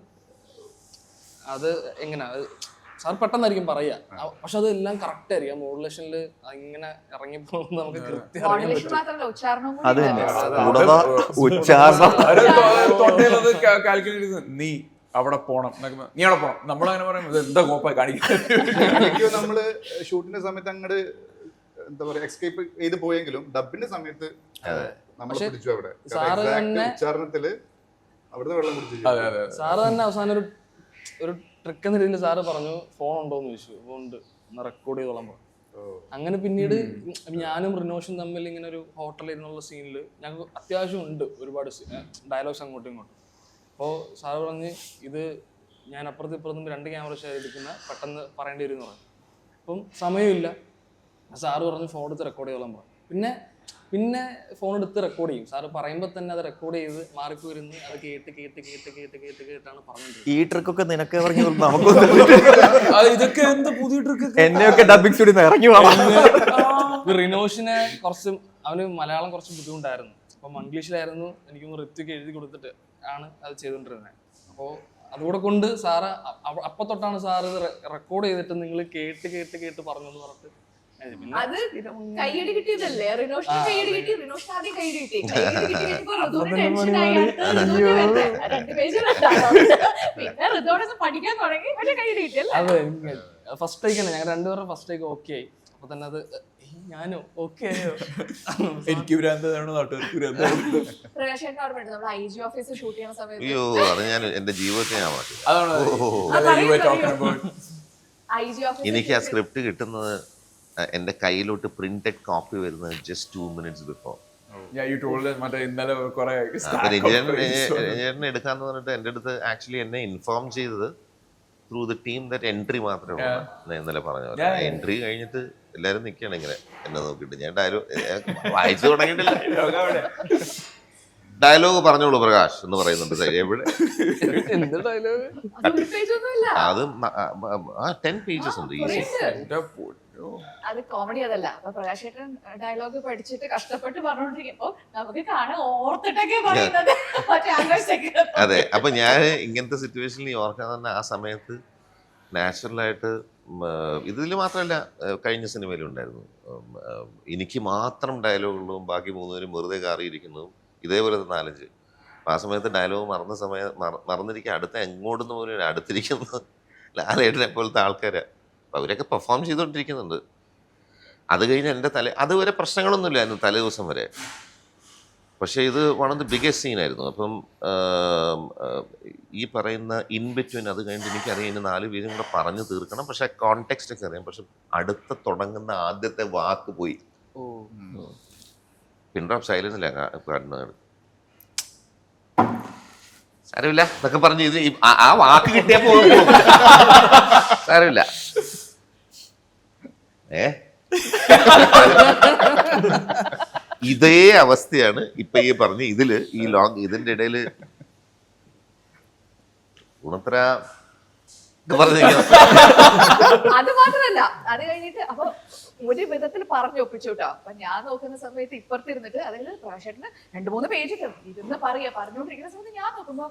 അത് എങ്ങനെ സാർ പെട്ടെന്നായിരിക്കും പറയാ, പക്ഷെ അതെല്ലാം കറക്റ്റ് ആയിരിക്കും. മോഡുലേഷനിൽ ഇങ്ങനെ ഇറങ്ങിപ്പോകുന്നത് നമുക്ക് കൃത്യം നീ അവിടെ പോണം, നീ അവിടെ പോണം, നമ്മളങ്ങനെ പറയുമ്പോൾ എന്താ കോപ്പായി കാണിക്കുന്നത്. നമ്മള് ഷൂട്ടിന്റെ സമയത്ത് അങ്ങോട്ട് എന്താ പറയാ എസ്കേപ്പ് ചെയ്ത് പോയെങ്കിലും ഡബിന്റെ സമയത്ത് നമ്മൾ പിടിച്ചു. അവിടെ ഉച്ചാരണത്തില് അവിടുന്ന് വെള്ളം കുടിച്ചു. സാറ് തന്നെ അവസാനം ഒരു ട്രിക്ക് എന്ന രീതിയിൽ സാറ് പറഞ്ഞു ഫോൺ ഉണ്ടോന്ന് ചോദിച്ചു. ഉണ്ട്, റെക്കോർഡ് ചെയ്തോളാൻ പറഞ്ഞു. അങ്ങനെ പിന്നീട് ഞാനും റിനോഷും തമ്മിൽ ഇങ്ങനെ ഒരു ഹോട്ടലിൽ ഇരുന്നുള്ള സീനിൽ ഞങ്ങൾക്ക് അത്യാവശ്യം ഉണ്ട് ഒരുപാട് ഡയലോഗ്സ് അങ്ങോട്ടും ഇങ്ങോട്ടും. അപ്പോൾ സാറ് പറഞ്ഞ് ഇത് ഞാൻ അപ്പുറത്തും ഇപ്പുറത്തും 2 ക്യാമറ ഷെയർ എടുക്കുന്ന പെട്ടെന്ന് പറയേണ്ടി വരും എന്ന് പറഞ്ഞു. അപ്പം സമയമില്ല. സാറ് പറഞ്ഞ് ഫോൺ എടുത്ത് റെക്കോർഡ് ചെയ്തോളാൻ പറഞ്ഞു. പിന്നെ ഫോൺ എടുത്ത് റെക്കോർഡ് ചെയ്യും. സാറ് പറയുമ്പോൾ തന്നെ അത് റെക്കോർഡ് ചെയ്ത് മാറിപ്പോയിരുന്ന് അത് കേട്ടാണ് പറഞ്ഞത്. ഈ ട്രിക്കൊക്കെ നിനക്ക് ഇറങ്ങി ഇതൊക്കെ എന്ത് പുതിയ ട്രിക്ക്? എന്നെയൊക്കെ ഡബിംഗ് സ്റ്റുഡിയോ ഇറങ്ങി. റിനോഷിനെ കുറച്ച് അവന് മലയാളം കുറച്ച് ബുദ്ധിമുട്ടായിരുന്നു. അപ്പം മംഗ്ലീഷിലായിരുന്നു എനിക്കൊന്ന് ഋത്വിക്ക് എഴുതി കൊടുത്തിട്ട് ആണ് അത് ചെയ്തുകൊണ്ടിരുന്നത്. അപ്പോൾ അതുകൂടെ കൊണ്ട് സാറ് അപ്പം തൊട്ടാണ് സാറ് ഇത് റെക്കോർഡ് ചെയ്തിട്ട് നിങ്ങൾ കേട്ട് പറഞ്ഞു എന്ന് പറഞ്ഞിട്ട്. അത് കൈയടി കിട്ടിയതല്ലേ, റിനോഷിന് കൈയടി കിട്ടി, റിനോഷിന് ആദ്യം കൈയടി കിട്ടി. പിന്നെ ഋതുവോടൊന്ന് പഠിക്കാൻ തുടങ്ങി, പക്ഷെ കൈയടി കിട്ടിയല്ലേ. അതെ, ഫസ്റ്റ് ടേക്ക് തന്നെ ഞങ്ങൾ രണ്ടുപേരും ഫസ്റ്റ് ടേക്ക് ഓക്കെ ആയി. അപ്പൊ തന്നെ അത് ഞാനോ ഓക്കെ ആയോ. എനിക്ക് അയ്യോ അത് ഞാൻ എന്റെ ജീവിതത്തെ ഞാൻ മാറ്റി. എനിക്ക് ആ സ്ക്രിപ്റ്റ് കിട്ടുന്നത് എന്റെ കയ്യിലോട്ട് പ്രിന്റഡ് കോപ്പി വരുന്നത് just 2 minutes before. എഞ്ചിനീയറിന് എടുക്കാന്ന് പറഞ്ഞിട്ട് എന്റെ അടുത്ത് ആക്ച്വലി എന്നെ ഇൻഫോം ചെയ്തത് through the team that entry മാത്രമേ ഉള്ളൂ. ഇന്നലെ പറഞ്ഞ പോലെ എൻട്രി കഴിഞ്ഞിട്ട് എല്ലാരും നിൽക്കുകയാണ് ഇങ്ങനെ എന്നെ നോക്കിയിട്ട്. ഞാൻ വായിച്ചു തുടങ്ങിയിട്ടില്ല. ഡയലോഗ് പറഞ്ഞോളൂ പ്രകാശ് എന്ന് പറയുന്നുണ്ട്. എവിടെ അത് 10 pages ഉണ്ട്. അത് കോമഡി അതല്ല. അപ്പൊ പ്രകാശ് ചേട്ടൻ ഡയലോഗ് പഠിച്ചിട്ട് കഷ്ടപ്പെട്ട് പറഞ്ഞോണ്ടിരിക്കുമ്പോ നമുക്ക് കാണാൻ ഓർത്തിട്ടൊക്കെ പറയുന്നത്. അതെ, അപ്പൊ ഞാൻ ഇങ്ങനത്തെ സിറ്റുവേഷനിൽ ഓർക്കാൻ തന്നെ ആ സമയത്ത് നാച്ചുറലായിട്ട് ഇതിൽ മാത്രമല്ല കഴിഞ്ഞ സിനിമയിലും ഉണ്ടായിരുന്നു. എനിക്ക് മാത്രം ഡയലോഗുള്ളതും ബാക്കി 3 പേരും വെറുതെ കാറിയിരിക്കുന്നതും ഇതേപോലത്തെ 4-5. ആ സമയത്ത് ഡയലോഗ് മറന്നിരിക്കുക. അടുത്ത എങ്ങോട്ടെന്ന് പോലും അടുത്തിരിക്കുന്നത് ലാലേട്ടനെ പോലത്തെ ആൾക്കാരാ. അവരൊക്കെ പെർഫോം ചെയ്തുകൊണ്ടിരിക്കുന്നുണ്ട്. അത് കഴിഞ്ഞ് എൻ്റെ അതുവരെ പ്രശ്നങ്ങളൊന്നുമില്ലായിരുന്നു തലേ ദിവസം വരെ. പക്ഷേ ഇത് വൺ ഓഫ് ദി ബിഗ്ഗസ്റ്റ് സീനായിരുന്നു. അപ്പം ഈ പറയുന്ന ഇൻ ബിറ്റ്വീൻ അത് കഴിഞ്ഞിട്ട് എനിക്കറിയാം ഇനി 4 പേരും കൂടെ പറഞ്ഞു തീർക്കണം. പക്ഷെ കോണ്ടെക്സ്റ്റ് ഒക്കെ അറിയാം. പക്ഷെ അടുത്ത തുടങ്ങുന്ന ആദ്യത്തെ വാക്ക് പോയി. പിൻ ഡ്രോപ്പ് സൈലൻസില്ല കാണുന്നത്. സാരമില്ല എന്നൊക്കെ പറഞ്ഞ് ഇത് ആ വാക്ക് കിട്ടിയാ പോകും. സാരമില്ല. ഇതേ അവസ്ഥയാണ് ഇപ്പൊ ഈ പറഞ്ഞ് ഇതിന്റെ ഇടയില് ഗുണത്ര അത് മാത്രല്ല, അത് കഴിഞ്ഞിട്ട് അപ്പൊ ഒരു വിധത്തിൽ പറഞ്ഞൊപ്പിച്ചു കേട്ടോ. അപ്പൊ ഞാൻ നോക്കുന്ന സമയത്ത് ഇപ്പുറത്തിരുന്നിട്ട്, അതായത് പ്രകാശേട്ടന് 2-3 പേജ് ഇരുന്ന് പറഞ്ഞുകൊണ്ടിരിക്കുന്ന സമയത്ത് ഞാൻ നോക്കുമ്പോ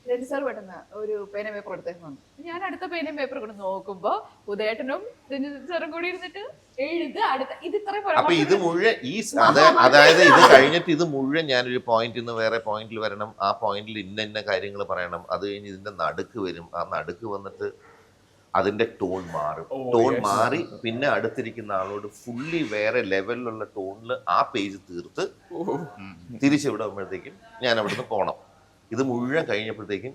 രജി സാർ പെട്ടെന്ന് ഒരു പേന പേപ്പർ എടുത്തേക്ക് വന്നു. ഞാൻ അടുത്ത പേനയും പേപ്പർ കൊണ്ട് നോക്കുമ്പോ ഉദയേട്ടനും രഞ്ജി സാറും കൂടി ഇരുന്നിട്ട് എഴുത് അടുത്ത ഇത് ഇത്രയും അപ്പൊ ഇത് മുഴുവൻ അതായത് ഇത് കഴിഞ്ഞിട്ട് ഇത് മുഴുവൻ ഞാനൊരു പോയിന്റിൽ നിന്ന് വേറെ പോയിന്റിൽ വരണം, ആ പോയിന്റിൽ ഇന്ന കാര്യങ്ങൾ പറയണം, അത് കഴിഞ്ഞ് ഇതിന്റെ നടുക്ക് വരും, ആ നടുക്ക് വന്നിട്ട് അതിന്റെ ടോൺ മാറും, ടോൺ മാറി പിന്നെ അടുത്തിരിക്കുന്ന ആളോട് ഫുള്ളി വേറെ ലെവലിലുള്ള ടോണിൽ ആ പേജ് തീർത്ത് തിരിച്ചിവിടെ വരുമ്പോഴത്തേക്കും ഞാൻ അവിടുന്ന് പോണം. ഇത് മുഴുവൻ കഴിഞ്ഞപ്പോഴത്തേക്കും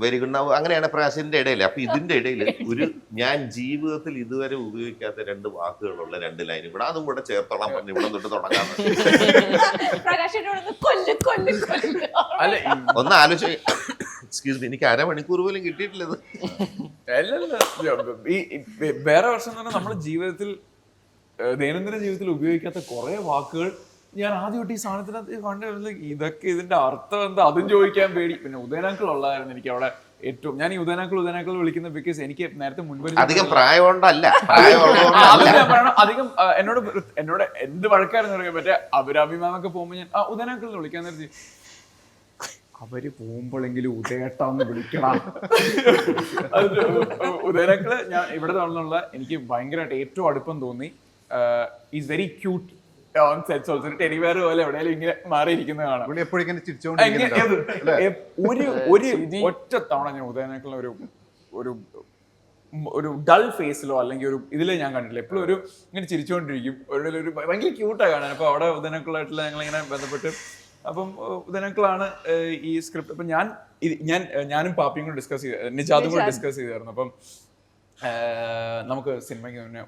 വെരി ഗുഡ്. അങ്ങനെയാണ് പ്രകാശിന്റെ ഇടയിൽ. അപ്പൊ ഇതിന്റെ ഇടയിൽ ഒരു ഞാൻ ജീവിതത്തിൽ ഇതുവരെ ഉപയോഗിക്കാത്ത 2 വാക്കുകളുള്ള 2 ലൈനും കൂടെ അതും കൂടെ ചേർത്തോളാൻ പറഞ്ഞു ഇവിടെ തൊട്ട് തുടങ്ങാൻ. ഒന്ന് ആലോചിച്ച് എക്സ്ക്യൂസ് മീ, എനിക്ക് 1/2 മണിക്കൂർ പോലും കിട്ടിയിട്ടില്ലത്. ഈ വേറെ വർഷം എന്ന് പറഞ്ഞാൽ നമ്മുടെ ജീവിതത്തിൽ ദൈനംദിന ജീവിതത്തിൽ ഉപയോഗിക്കാത്ത കുറെ വാക്കുകൾ ഞാൻ ആദ്യമായിട്ട് ഈ സാധനത്തിനകത്ത് കണ്ടുവരുന്നത്. ഇതൊക്കെ ഇതിന്റെ അർത്ഥം എന്താ അതും ചോദിക്കാൻ പേടി. പിന്നെ ഉദയനാക്കൾ ഉള്ളതായിരുന്നു എനിക്ക് അവിടെ ഏറ്റവും. ഞാൻ ഈ ഉദയനാക്കൾ വിളിക്കുന്നത് ബിക്കോസ് എനിക്ക് നേരത്തെ മുൻപ് അധികം പ്രായമുണ്ടല്ല, അധികം എന്നോട് എന്ത് വഴക്കാരെന്ന് പറയാൻ പറ്റേ അവരഭിമാനമൊക്കെ പോകുമ്പോൾ ഞാൻ ഉദയനാക്കൾ വിളിക്കാൻ നേരത്തെ അവര് പോകുമ്പോഴെങ്കിലും ഉദയേട്ടാന്ന് വിളിക്കണം. ഉദയനാക്കള് ഞാൻ ഇവിടെ നടന്നുള്ള എനിക്ക് ഭയങ്കരമായിട്ട് ഏറ്റവും അടുപ്പം തോന്നി. Is very cute on sets also. Teddy bear പോലെ എവിടെയെങ്കിലും ഇങ്ങനെ മാറിയിരിക്കുന്ന കാണാം. ഒരു ഒറ്റ തവണ ഞാൻ ഉദയനാക്കളുടെ ഒരു ഡൾ ഫേസിലോ അല്ലെങ്കിൽ ഒരു ഇതിലോ ഞാൻ കണ്ടിട്ടില്ല. എപ്പോഴും ഒരു ഇങ്ങനെ ചിരിച്ചുകൊണ്ടിരിക്കും, ഒരു ഭയങ്കര ക്യൂട്ടാണ് കാണാൻ. അപ്പൊ അവിടെ ഉദയനാക്കളായിട്ടുള്ള ഞങ്ങളിങ്ങനെ ബന്ധപ്പെട്ട് അപ്പം ഉദയനാക്കളാണ് ഈ സ്ക്രിപ്റ്റ്. അപ്പം ഞാനും പാപ്പിയും കൂടെ ഡിസ്കസ് ചെയ്ത് നിജാദും കൂടെ ഡിസ്കസ് ചെയ്തായിരുന്നു. അപ്പം നമുക്ക് സിനിമയ്ക്ക് മുന്നേ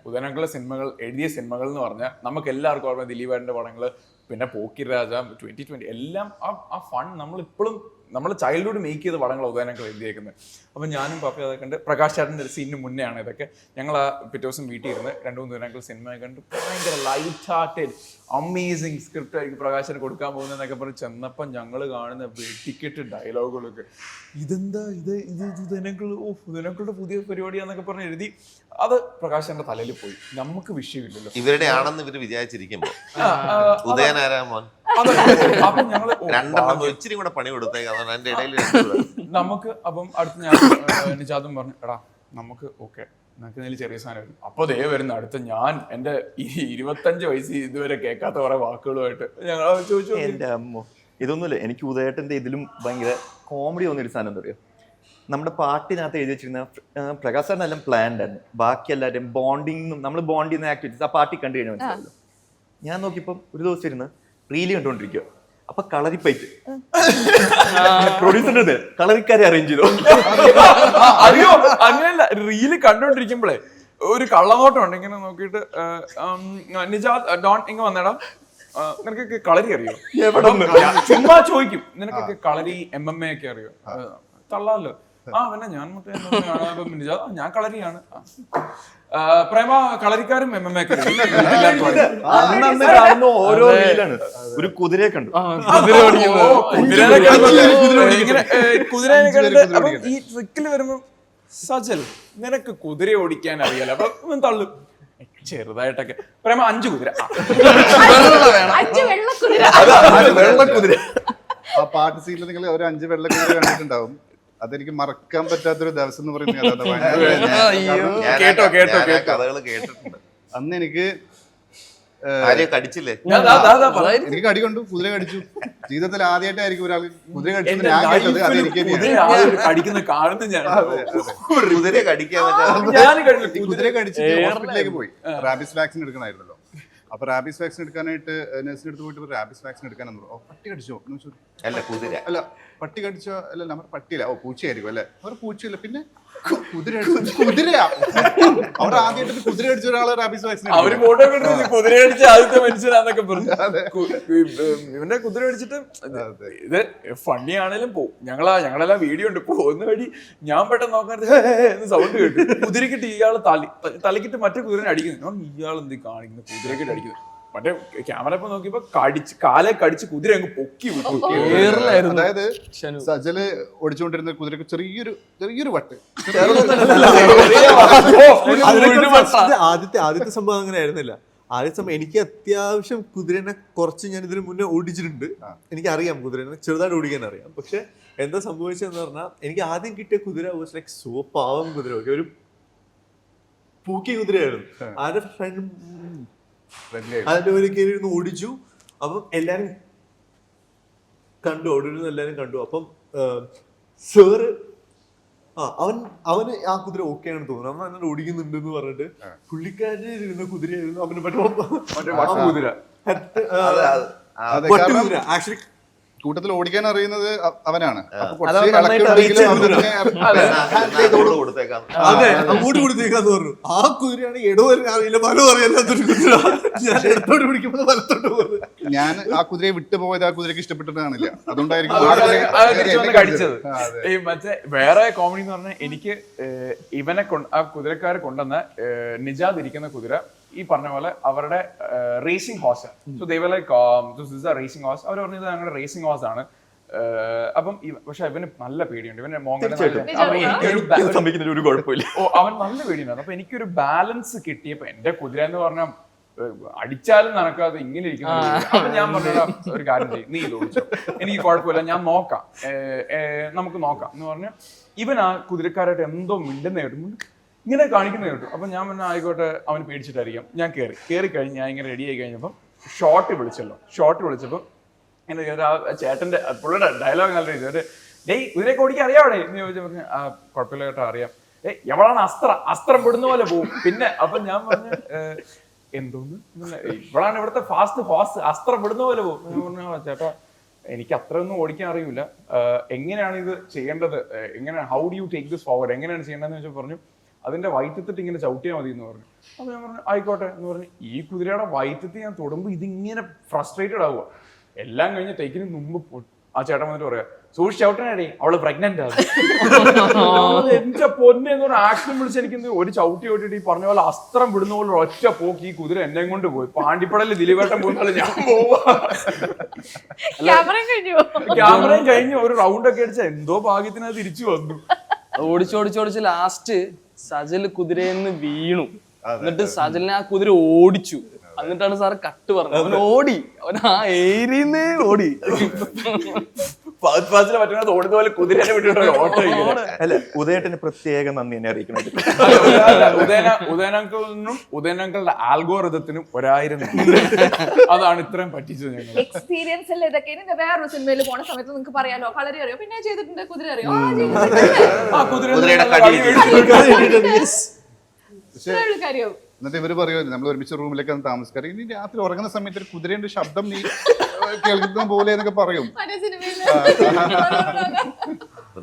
ഉദയനാക്കളുടെ സിനിമകൾ എഴുതിയ സിനിമകൾ എന്ന് പറഞ്ഞാൽ നമുക്ക് എല്ലാവർക്കും ഓർമ്മ ദിലീപേട്ടൻ്റെ പടങ്ങൾ, പിന്നെ പോക്കിരി രാജ, 2020 എല്ലാം ആ ഫൺ നമ്മളിപ്പോഴും നമ്മൾ ചൈൽഡ്ഹുഡ് മേക്ക് ചെയ്ത പടങ്ങൾ ഉദയനാക്കൾ എഴുതിയേക്കുന്നത്. അപ്പം ഞാനും പാപ്പി അതൊക്കെ കണ്ട് പ്രകാശ് ചേട്ടൻ്റെ ഒരു സീനിന് മുന്നെയാണ് ഇതൊക്കെ. ഞങ്ങൾ ആ പിറ്റേ ദിവസം വീട്ടിൽ ഇരുന്ന് 2-3 ഉദയനാക്കൾ സിനിമ കണ്ട് ഭയങ്കര ലൈറ്റ് ഹാർട്ടഡ് അമേസിങ് സ്ക്രിപ്റ്റ് ആയിരിക്കും പ്രകാശന് കൊടുക്കാൻ പോകുന്നതെന്നൊക്കെ പറഞ്ഞ് ചെന്നപ്പം ഞങ്ങൾ കാണുന്ന വെട്ടിക്കെട്ട് ഡയലോഗുകളൊക്കെ ഇതെന്താ ഇത് ഉദയനാക്കളുടെ പുതിയ പരിപാടിയാന്നൊക്കെ പറഞ്ഞ് എഴുതി അത് പ്രകാശന്റെ തലയിൽ പോയി. നമുക്ക് വിഷയമില്ലല്ലോ, ഇവരുടെ ആണെന്ന് ഇവര് വിചാരിച്ചിരിക്കുമ്പോ ഉദയനാരാമോൻ അപ്പൊ ഞങ്ങള് ഇച്ചിരി കൂടെ പണി കൊടുത്തേക്കാം എന്റെ ഇടയിൽ നമുക്ക്. അപ്പം അടുത്ത് ഞാൻ നിജാദും പറഞ്ഞു എടാ നമുക്ക് ഓക്കെ നമുക്ക് എന്തെങ്കിലും ചെറിയ സാധനം വരും. അപ്പൊ ദേ വരുന്ന അടുത്ത ഞാൻ എന്റെ 25 വയസ്സ് ഇതുവരെ കേൾക്കാത്ത കുറെ വാക്കുകളുമായിട്ട് ഞങ്ങൾ ചോദിച്ചു. എന്റെ അമ്മോ, ഇതൊന്നുമില്ല. എനിക്ക് ഉദയേട്ടന്റെ ഇതിലും ഭയങ്കര കോമഡി തോന്നിയൊരു സാധനം എന്താ പറയുക, നമ്മുടെ പാട്ടിനകത്ത് എഴുതി വെച്ചിരുന്ന പ്രകാശ് സാറിനെല്ലാം പ്ലാൻഡ് ആയിരുന്നു. ബാക്കി എല്ലാവരും ബോണ്ടിങ്ങും നമ്മൾ ബോണ്ട് ചെയ്യുന്ന ആക്ടിവിറ്റീസ് ആ പാർട്ടി കണ്ടു കഴിഞ്ഞാൽ മനസ്സിലല്ലോ. ഞാൻ നോക്കിയപ്പം ഒരു ദിവസം ഇരുന്ന് റീല് കണ്ടുകൊണ്ടിരിക്കുക. അപ്പൊ കളറിപ്പൈറ്റ് പ്രൊഡ്യൂസറിന്റെ കളറിക്കാരെ അറേഞ്ച് ചെയ്തു. അയ്യോ അങ്ങനെയല്ല, റീല് കണ്ടോണ്ടിരിക്കുമ്പോഴേ ഒരു കള്ളനോട്ടം ഉണ്ട്. ഇങ്ങനെ നോക്കിയിട്ട് നിജാദ് ഡോൺ ഇങ്ങ വന്നേടാ നിനക്കൊക്കെ കളരി അറിയോ? ചുമ്മാ ചോദിക്കും നിനക്കൊക്കെ കളരി MMA ഒക്കെ അറിയോ? തള്ളാലോ. പിന്നെ ഞാൻ ഞാൻ കളരിയാണ്. പ്രേമ കളരിക്കാരും MMA ഒക്കെ ഓരോ റീലാണ് ഒരു കുതിരയെ കണ്ടു. കുതിരനെ കണ്ടിട്ട് അപ്പം ഈ ട്രിക്കിൽ വരുമ്പോ സജൽ നിനക്ക് കുതിര ഓടിക്കാൻ അറിയാലോ. അപ്പൊ തള്ളും ചെറുതായിട്ടൊക്കെ. പ്രേമ 5 കുതിര, വെള്ളക്കുതിര. ആ പാട്ട് സീനിൽ നിങ്ങൾ ഒരു 5 വെള്ളക്കുതിര കണ്ടിട്ടുണ്ടാവും. അതെനിക്ക് മറക്കാൻ പറ്റാത്തൊരു ദിവസം എന്ന് പറയുന്നത് കഥകൾ കേട്ടിട്ടുണ്ട്. അന്ന് എനിക്ക് കടിച്ചില്ലേ? എനിക്ക് കടി കൊണ്ടു, കുതിര കടിച്ചു. ജീവിതത്തിൽ ആദ്യമായിട്ടായിരിക്കും ഒരാൾ കുതിര കടിച്ചത് ഞാൻ കേട്ടത്. അത് എനിക്ക് കടിക്കുന്ന കാണുന്ന കുതിര കടിക്കാൻ കുതിര കടിച്ചിട്ട് ഹോസ്പിറ്റലിലേക്ക് പോയി. റാബിസ് വാക്സിൻ എടുക്കണമായിരുന്നല്ലോ. അപ്പൊ റാബിസ് വാക്സിൻ എടുക്കാനായിട്ട് നഴ്സിന്റെ അടുത്ത് പോയിട്ട് റാബിസ് വാക്സിൻ എടുക്കാനെന്ന് പറഞ്ഞു. പട്ടി കടിച്ചോ? അല്ല കുതിര അല്ല പട്ടി കടിച്ചോ? അല്ല നമ്മുടെ പട്ടിയില്ല. പൂച്ചയായിരിക്കും അല്ലെ? അവർ പൂച്ചയില്ല, പിന്നെ കുതിരയാ. അവർ ആദ്യമായിട്ട് കുതിര കടിച്ച ഒരാള് റാബിസ് വാക്സിൻ അവര് ഫോട്ടോ കുതിര കടിച്ച ആദ്യത്തെ മനുഷ്യനാന്നൊക്കെ പറഞ്ഞു. ഇവന്റെ കുതിര കടിച്ചിട്ട് ഇത് ഫണ്ണി ആണേലും പോവും. ഞങ്ങളെല്ലാം വീഡിയോ ഉണ്ട്. പോകുന്ന വഴി ഞാൻ പെട്ടെന്ന് നോക്കാൻ സൗണ്ട് കേട്ടു. കുതിരക്കിട്ട് ഇയാള് തലക്കിട്ട് മറ്റേ കുതിരനെ അടിക്കുന്നു. ഇയാൾ എന്ത് കാണിക്കുന്നു? കുതിരക്കിട്ട് അടിക്കുന്നു. മറ്റേ ക്യാമറ ഇപ്പൊ നോക്കിയപ്പോ കാലെ കടിച്ച് കുതിര അങ്ങ് പൊക്കി വിട്ടു. അതായത് സജല് ഓടിച്ചുകൊണ്ടിരുന്ന കുതിരക്ക് ചെറിയൊരു വട്ട്. ആദ്യത്തെ സംഭവം അങ്ങനെ ആയിരുന്നില്ല. അതേസമയം എനിക്ക് അത്യാവശ്യം കുതിരനെ കുറച്ച് ഞാൻ ഇതിന് മുന്നേ ഓടിച്ചിട്ടുണ്ട്. എനിക്കറിയാം കുതിരനെ ചെറുതായിട്ട് ഓടിക്കാൻ അറിയാം. പക്ഷെ എന്താ സംഭവിച്ചതെന്ന് പറഞ്ഞാൽ എനിക്ക് ആദ്യം കിട്ടിയ കുതിര വാസ് ലൈക്ക് സോ പാവം കുതിര. ഒരു പൂക്കി കുതിരയായിരുന്നു. ആരുടെ ഫ്രണ്ട് അതിന്റെ ഒരു കയറിയിരുന്ന് ഓടിച്ചു. അപ്പം എല്ലാരും കണ്ടു, ഓടിരുന്ന് എല്ലാരും കണ്ടു. അപ്പം സാറ് അവന് ആ കുതിര ഓക്കെ ആണെന്ന് തോന്നുന്നു. അവൻ അങ്ങനെ ഓടിക്കുന്നുണ്ട് എന്ന് പറഞ്ഞിട്ട് പുള്ളിക്കാരൻ ഇരുന്ന കുതിരയായിരുന്നു അവന് കുതിര ആക്ച്വലി കൂട്ടത്തിൽ ഓടിക്കാൻ അറിയുന്നത് അവനാണ്. കൊടുത്തേക്കാം. അതെ, അങ്ങോട്ട് കൊടുത്തേക്കാന്ന് പറഞ്ഞു. ആ കുതിരയാണ് ഇടവും അറിയില്ല വലവും അറിയാത്തൊരു കുതിര. ഞാൻ ഇടത്തോട്ട് പിടിക്കുമ്പോൾ വലത്തോട്ട് പോകുന്നത്. ഞാൻ ആ കുതിരയെ വിട്ടുപോയത് ആ കുതിരക്ക് ഇഷ്ടപ്പെട്ടിട്ട് കാണില്ല. അതുകൊണ്ടായിരിക്കും കടിച്ചത്. ഈ മറ്റേ വേറെ കോമഡി എന്ന് പറഞ്ഞാൽ എനിക്ക് ഇവനെ ആ കുതിരക്കാരെ കൊണ്ടുവന്ന നിജാദ് ഇരിക്കുന്ന കുതിര ഈ പറഞ്ഞ പോലെ അവരുടെ racing horse. So they were like this is a racing horse. അവർ പറഞ്ഞത് ഞങ്ങളുടെ റേസിംഗ് ഹോസ് ആണ്. അപ്പം പക്ഷെ ഇവന് നല്ല പേടിയുണ്ട്. ഇവന്റെ ഒരു കുഴപ്പമില്ല. അവൻ നല്ല പേടിയുണ്ടായിരുന്നു. അപ്പൊ എനിക്കൊരു ബാലൻസ് കിട്ടിയപ്പോ എന്റെ കുതിര എന്ന് പറഞ്ഞാൽ അടിച്ചാലും നടക്കാതെ ഇങ്ങനെ ഇരിക്കുന്നു. അപ്പൊ ഞാൻ പറഞ്ഞ ഒരു കാര്യം ചെയ്യും, നീ ഇത് ഓടിച്ചോ, എനിക്ക് കുഴപ്പമില്ല, ഞാൻ നോക്കാം, നമുക്ക് നോക്കാം എന്ന് പറഞ്ഞ് ഇവൻ ആ കുതിരക്കാരായിട്ട് എന്തോ മിണ്ടുന്ന കേട്ടു, ഇങ്ങനെ കാണിക്കുന്ന കേട്ടു. അപ്പൊ ഞാൻ പറഞ്ഞ ആയിക്കോട്ടെ, അവന് പേടിച്ചിട്ടായിരിക്കാം. ഞാൻ കയറി കഴിഞ്ഞ് ഞാൻ ഇങ്ങനെ റെഡി ആയി കഴിഞ്ഞപ്പം ഷോട്ട് വിളിച്ചപ്പോൾ ഇങ്ങനെ ചേട്ടന്റെ പുള്ളിയുടെ ഡയലോഗ് നല്ല രീതി, ഡേയ് കുതിരയൊക്കെ ഓടിക്കാൻ അറിയാവണേ എന്ന് ചോദിച്ചാൽ പറഞ്ഞു, ആ കുഴപ്പമില്ല കേട്ടോ അറിയാം. എവളാണ് അസ്ത്രം വിടുന്ന പോലെ പോകും. പിന്നെ അപ്പൊ ഞാൻ പറഞ്ഞു എന്തോന്ന്, ഇവളാണ് ഇവിടുത്തെ ഫാസ്റ്റ് ഹോസ്, അസ്ത്രം വിടുന്ന പോലെ പോകും. ഞാൻ പറഞ്ഞു ചേട്ടാ എനിക്ക് അത്രയൊന്നും ഓടിക്കാൻ അറിയില്ല, എങ്ങനെയാണ് ഇത് ചെയ്യേണ്ടത്, എങ്ങനെയാണ്, how do you take this forward, എങ്ങനെയാണ് ചെയ്യേണ്ടതെന്ന് വെച്ചാൽ പറഞ്ഞു അതിന്റെ വയറ്റത്തിട്ട് ഇങ്ങനെ ചവിട്ടിയാൽ മതി എന്ന് പറഞ്ഞു. അപ്പൊ ഞാൻ പറഞ്ഞു ആയിക്കോട്ടെ എന്ന് പറഞ്ഞു. ഈ കുതിരയുടെ വയറ്റത്ത് ഞാൻ തൊടുമ്പോൾ ഇതിങ്ങനെ ഫ്രസ്ട്രേറ്റഡ് ആവുക. എല്ലാം കഴിഞ്ഞ് ടേക്കിന് മുമ്പ് ആ ചേട്ടൻ വന്നിട്ട് പറയാ, സൂക്ഷിച്ച് ചവിട്ടണേ, അവള് പ്രഗ്നന്റ് ആണ്. എന്റെ പൊന്നെ എന്ന് പറഞ്ഞ ആക്ഷൻ വിളിച്ച് എനിക്ക് ഒരു ചവിട്ടി ഓട്ടിട്ട് ഈ പറഞ്ഞ പോലെ അസ്ത്രം വിടുന്ന പോലെ ഒറ്റ പോക്ക് ഈ കുതിര എന്നെ കൊണ്ട് പോയി. പാണ്ടിപ്പടലിൽ ദിലീപേട്ടൻ പോകുന്ന ഞാൻ പോവാ. ക്യാമറയും കഴിഞ്ഞു ഒരു റൗണ്ട് ഒക്കെ അടിച്ച എന്തോ ഭാഗ്യത്തിന് അത് തിരിച്ചു വന്നു. ഓടിച്ചോടിച്ചോടിച്ച് ലാസ്റ്റ് സജൽ കുതിരയെന്ന് വീണു. എന്നിട്ട് സജലിനെ ആ കുതിര ഓടിച്ചു. എന്നിട്ടാണ് സാറ് കട്ട് പറഞ്ഞത്. അവൻ ഓടി, അവൻ ആ ഏരിയന്നേ ഓടി. പറ്റുന്നത് ഓടുന്ന പോലെ കുതിരനെ വിട്ടിട്ട് ഓട്ടോ. അല്ല, ഉദയേട്ടന് പ്രത്യേക നന്ദി എന്നെ അറിയിക്കണം. ഉദയനങ്കളിനും ഉദയനങ്കളുടെ ആൽഗോറിതത്തിനും 1000 അതാണ് ഇത്രയും പറ്റിച്ചത്. ഞങ്ങൾ എക്സ്പീരിയൻസ് അല്ലേ ഇതൊക്കെ. വേറൊരു സിനിമയിൽ പോണ സമയത്ത് നിങ്ങൾക്ക് പറയാലോ, കളരി അറിയോ, പിന്നെ ചെയ്തിട്ടുണ്ട്, കുതിര അറിയോ, കാര്യം. എന്നിട്ട് ഇവര് പറയുമല്ലോ, നമ്മൾ ഒരുമിച്ച് റൂമിലേക്ക് താമസിക്കാറ്, ഇനി രാത്രി ഉറങ്ങുന്ന സമയത്ത് ഒരു കുതിരയുടെ ശബ്ദം നീ കേൾക്കുന്ന പോലെ എന്നൊക്കെ പറയും.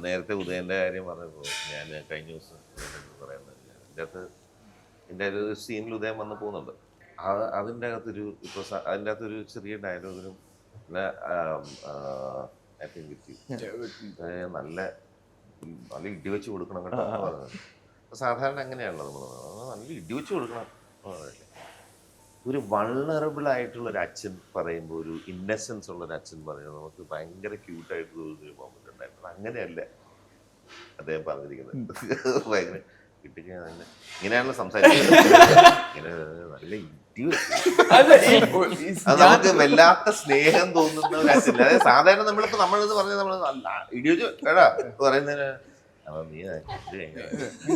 നേരത്തെ ഉദയന്റെ കാര്യം പറഞ്ഞപ്പോൾ ഞാൻ കഴിഞ്ഞ ദിവസം പറയുന്നത്, എൻ്റെ ഒരു സീനിൽ ഉദയം വന്ന് പോകുന്നുണ്ട്. അതിൻ്റെ അകത്തൊരു ഇപ്പോൾ അതിൻ്റെ അകത്തൊരു ചെറിയ ഡയലോഗിനും നല്ല ഇടിവെച്ച് കൊടുക്കണം കേട്ടോ പറഞ്ഞത്. സാധാരണ അങ്ങനെയാണല്ലോ നമ്മൾ നല്ല ഇടിവെച്ച് കൊടുക്കണം. ഒരു വൾണറബിൾ ആയിട്ടുള്ള ഒരു അച്ഛൻ പറയുമ്പോൾ, ഒരു ഇന്നസെൻസ് ഉള്ള ഒരു അച്ഛൻ പറയുന്നത് നമുക്ക് ഭയങ്കര ക്യൂട്ടായിട്ട് തോന്നുന്നൊരു മൊമെന്റ് ഉണ്ടായിരുന്നു. അങ്ങനെയല്ല അദ്ദേഹം പറഞ്ഞിരിക്കുന്നത്. ഭയങ്കര കിട്ടിക്കഴിഞ്ഞാൽ തന്നെ ഇങ്ങനെയാണല്ലോ സംസാരിക്കുന്നത്. ഇങ്ങനെ നല്ല അത് നമുക്ക് വല്ലാത്ത സ്നേഹം തോന്നുന്ന ഒരു അച്ഛൻ. അതായത് സാധാരണ നമ്മളിത് പറഞ്ഞാൽ നമ്മൾ ഇടിവെച്ച് എടാ പറയുന്നതിന്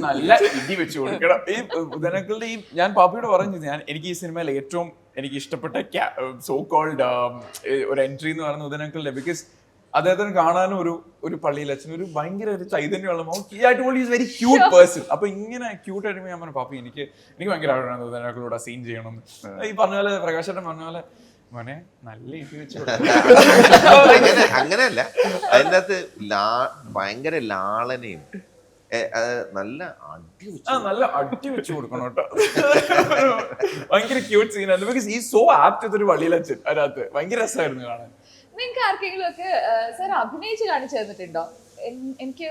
നല്ല ഇടി വെച്ച് കൊടുക്കണം. ഈ ഉദയനക്കളുടെ ഈ ഞാൻ പാപ്പിയോട് പറഞ്ഞു, എനിക്ക് ഈ സിനിമയിൽ ഏറ്റവും എനിക്ക് ഇഷ്ടപ്പെട്ട സോ കോൾഡ് ഒരു എൻട്രി എന്ന് പറയുന്നത് ഉദയനക്കളുടെ. ബിക്കോസ് അദ്ദേഹത്തിന് കാണാനും ഒരു പള്ളിയിൽ അച്ഛൻ ഒരു ഭയങ്കര ഒരു ചൈതന്യമുള്ള വെരി ക്യൂട്ട് പേഴ്സൺ. അപ്പൊ ഇങ്ങനെ ക്യൂട്ട് ആയിട്ട് ഞാൻ പറഞ്ഞു, പാപ്പി എനിക്ക് ഭയങ്കര ആഗ്രഹമാണ് ഉദയനക്കളോട് സീൻ ചെയ്യണം. ഈ പറഞ്ഞ പോലെ പ്രകാശേട്ടൻ പറഞ്ഞ പോലെ മോനെ നല്ല ഇടി വെച്ച് അങ്ങനെയല്ല, അതിൻ്റെ അകത്ത് ഭയങ്കര ലാളനയും നല്ല അടി വെച്ച് കൊടുക്കണം കേട്ടോ. ഭയങ്കര ക്യൂട്ട് സീനായിരുന്നു. ബിക്കോസ് ഈ സോ ആപ്റ്റ് ഒരു വള്ളിയിലച്ഛൻ അതിനകത്ത് ഭയങ്കര രസമായിരുന്നു കാണാൻ. നിങ്ങൾക്ക് ആർക്കെങ്കിലും ഒക്കെ സാർ അഭിനയിച്ച് കാണിച്ചു തന്നിട്ടുണ്ടോ? എനിക്ക്